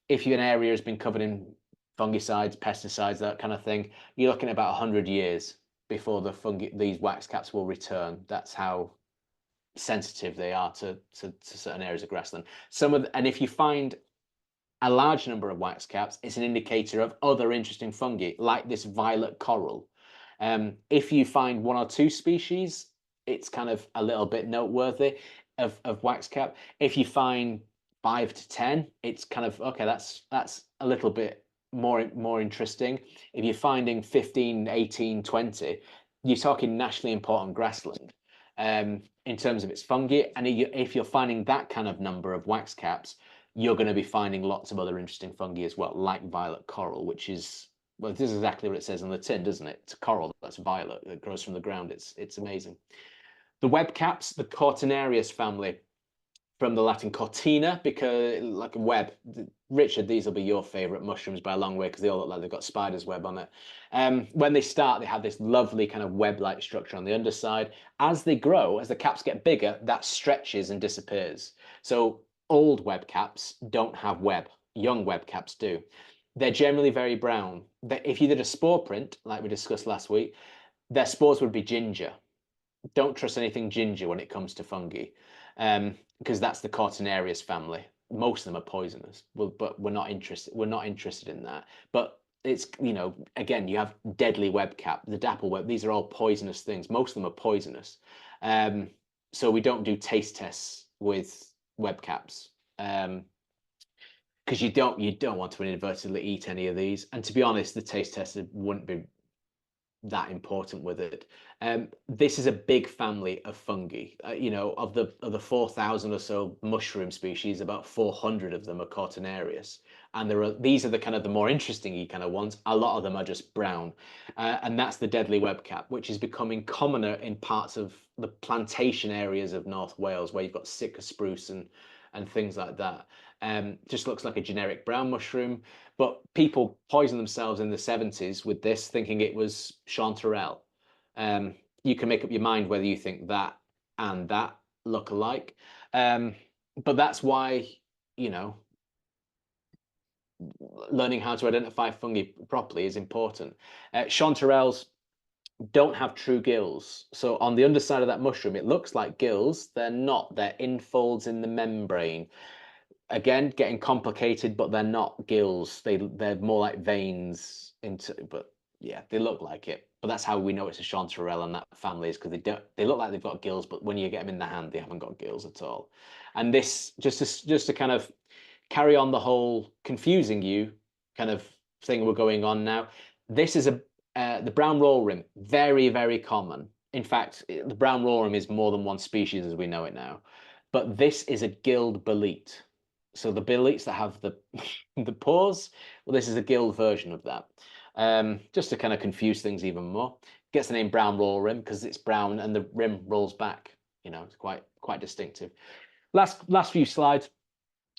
if an area has been covered in fungicides, pesticides, that kind of thing, you're looking at about 100 years before these wax caps will return. That's how sensitive they are to certain areas of grassland. And if you find a large number of wax caps, it's an indicator of other interesting fungi, like this violet coral. If you find one or two species, it's kind of a little bit noteworthy of wax cap. If you find 5 to 10, it's kind of okay. That's a little bit more interesting. If you're finding 15, 18, 20, you're talking nationally important grassland in terms of its fungi. And if you're finding that kind of number of wax caps, you're going to be finding lots of other interesting fungi as well, like violet coral, which is, well, this is exactly what it says on the tin, doesn't it? It's a coral that's violet that grows from the ground. It's amazing. The web caps, the Cortinarius family, from the Latin cortina, because like a web. Richard, these will be your favourite mushrooms by a long way because they all look like they've got spider's web on it. When they start, they have this lovely kind of web-like structure on the underside. As they grow, as the caps get bigger, that stretches and disappears. So old web caps don't have web. Young web caps do. they're generally very brown. If you did a spore print, like we discussed last week, their spores would be ginger. Don't trust anything ginger when it comes to fungi, because that's the Cortinarius family. Most of them are poisonous. Well, but we're not interested. We're not interested in that. But it's, again, you have deadly webcap, the dapple web. These are all poisonous things. Most of them are poisonous. So we don't do taste tests with webcaps. Because you don't want to inadvertently eat any of these. And to be honest, the taste test wouldn't be that important with it. This is a big family of fungi. Of the 4,000 or so mushroom species, about 400 of them are Cortinarius, and these are the kind of the more interesting kind of ones. A lot of them are just brown, and that's the deadly webcap, which is becoming commoner in parts of the plantation areas of North Wales, where you've got Sitka spruce and things like that. Just looks like a generic brown mushroom, but people poisoned themselves in the 70s with this, thinking it was chanterelle. You can make up your mind whether you think that and that look alike. But that's why, learning how to identify fungi properly is important. Chanterelles don't have true gills. So on the underside of that mushroom, it looks like gills. They're not. They're infolds in the membrane. Again, getting complicated, but they're not gills. They're more like veins but yeah, they look like it. But that's how we know it's a chanterelle and that family, is because they look like they've got gills, but when you get them in the hand, they haven't got gills at all. And this just to kind of carry on the whole confusing you kind of thing we're going on now. This is the brown roll rim, very, very common. In fact, the brown roll rim is more than one species as we know it now. But this is a gilled bolete. So the boletes that have the the pores, well, this is a gilled version of that. Just to kind of confuse things even more. Gets the name brown roll rim because it's brown and the rim rolls back. It's quite distinctive. Last few slides.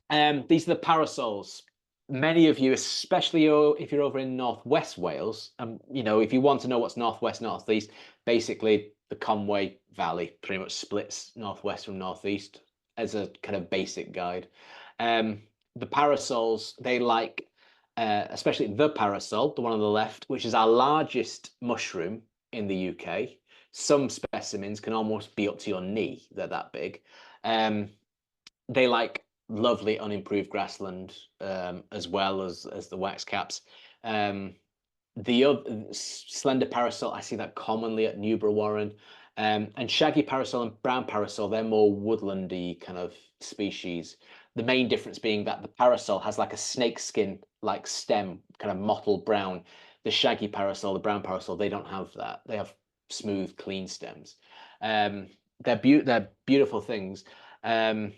These are the parasols. Many of you, especially if you're over in Northwest Wales, if you want to know what's Northwest, Northeast, basically the Conway Valley pretty much splits Northwest from Northeast as a kind of basic guide. The parasols, they like, especially the parasol, the one on the left, which is our largest mushroom in the UK. Some specimens can almost be up to your knee. They're that big. They like lovely unimproved grassland, as well as the wax caps. The other slender parasol, I see that commonly at Newborough Warren. And shaggy parasol and brown parasol, they're more woodlandy kind of species. The main difference being that the parasol has like a snakeskin like stem, kind of mottled brown. The shaggy parasol, the brown parasol, they don't have that. They have smooth, clean stems. They're beautiful things. And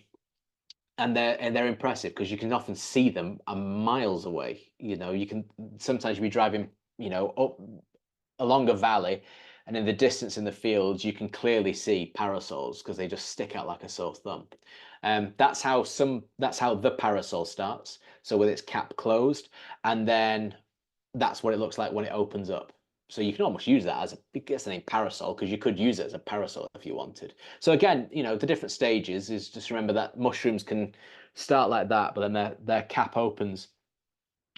they're impressive because you can often see them miles away. You can sometimes be driving, up along a valley, and in the distance in the fields, you can clearly see parasols because they just stick out like a sore thumb. That's how the parasol starts. So with its cap closed, and then that's what it looks like when it opens up. So you can almost use that as it gets the name parasol because you could use it as a parasol if you wanted. So again, the different stages is just remember that mushrooms can start like that, but then their cap opens.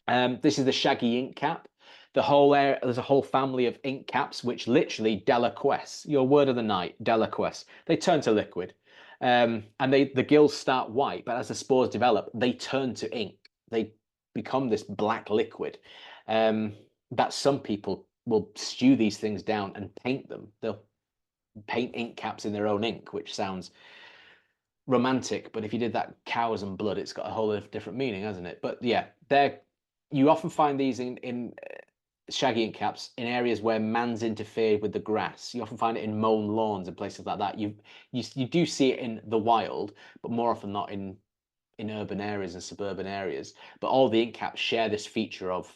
This is the shaggy ink cap. There's a whole family of ink caps which literally deliquesce. Your word of the night, deliquesce. They turn to liquid, and the gills start white, but as the spores develop, they turn to ink. They become this black liquid. That some people will stew these things down and paint them. They'll paint ink caps in their own ink, which sounds romantic, but if you did that cows and blood, it's got a whole different meaning, hasn't it? But yeah, you often find these in shaggy ink caps in areas where man's interfered with the grass. You often find it in mown lawns and places like that. You do see it in the wild, but more often not in urban areas and suburban areas. But all the ink caps share this feature of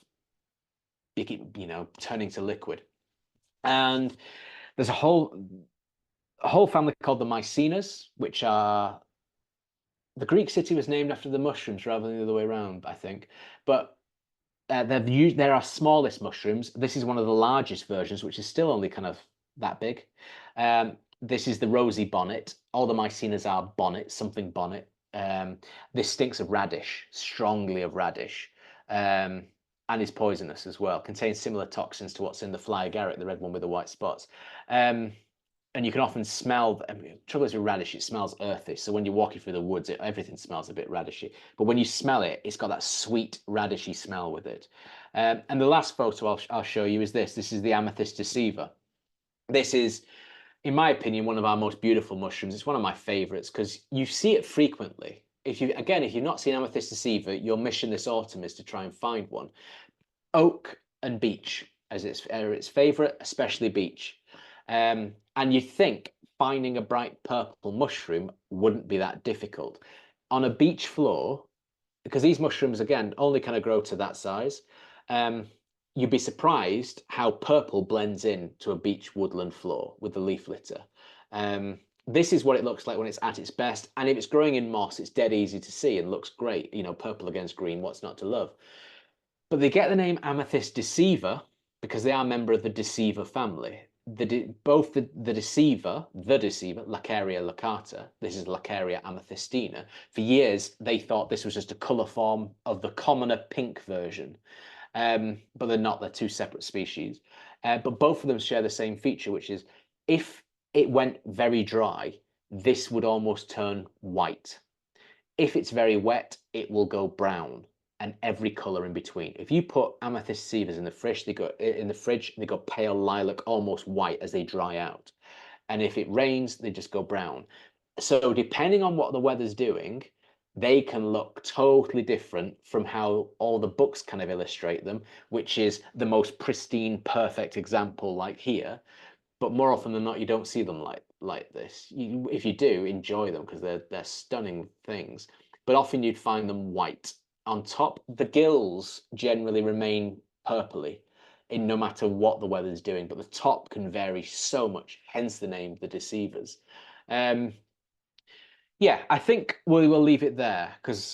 turning to liquid. And there's a whole family called the Mycenas, which are the Greek city was named after the mushrooms rather than the other way around, I think. But they're our smallest mushrooms. This is one of the largest versions, which is still only kind of that big. This is the rosy bonnet. All the Mycenas are bonnet, something bonnet. This stinks of radish, strongly of radish. and is poisonous as well. Contains similar toxins to what's in the fly agaric, the red one with the white spots. Um, and you can often smell. I mean, trouble is with radish, it smells earthy. So when you're walking through the woods, everything smells a bit radishy. But when you smell it, it's got that sweet radishy smell with it. And the last photo I'll show you is this. This is the amethyst deceiver. This is, in my opinion, one of our most beautiful mushrooms. It's one of my favorites because you see it frequently. If you've not seen amethyst deceiver, your mission this autumn is to try and find one. Oak and beech as its favorite, especially beech. And you think finding a bright purple mushroom wouldn't be that difficult. On a beech floor, because these mushrooms, again, only kind of grow to that size, you'd be surprised how purple blends in to a beech woodland floor with the leaf litter. This is what it looks like when it's at its best. And if it's growing in moss, it's dead easy to see and looks great. You know, purple against green, what's not to love? But they get the name amethyst deceiver because they are a member of the deceiver family. Both the deceiver, Laccaria laccata, this is Laccaria amethystina. For years, they thought this was just a colour form of the commoner pink version. But they're not, they're two separate species. But both of them share the same feature, which is if it went very dry, this would almost turn white. If it's very wet, it will go brown, and every colour in between. If you put amethyst deceivers in the fridge, they go pale lilac, almost white as they dry out. And if it rains, they just go brown. So depending on what the weather's doing, they can look totally different from how all the books kind of illustrate them, which is the most pristine, perfect example like here. But more often than not, you don't see them like this. If you do, enjoy them because they're stunning things. But often you'd find them white. On top, the gills generally remain purpley in no matter what the weather's doing, but the top can vary so much, hence the name the deceivers. Yeah, I think we will leave it there because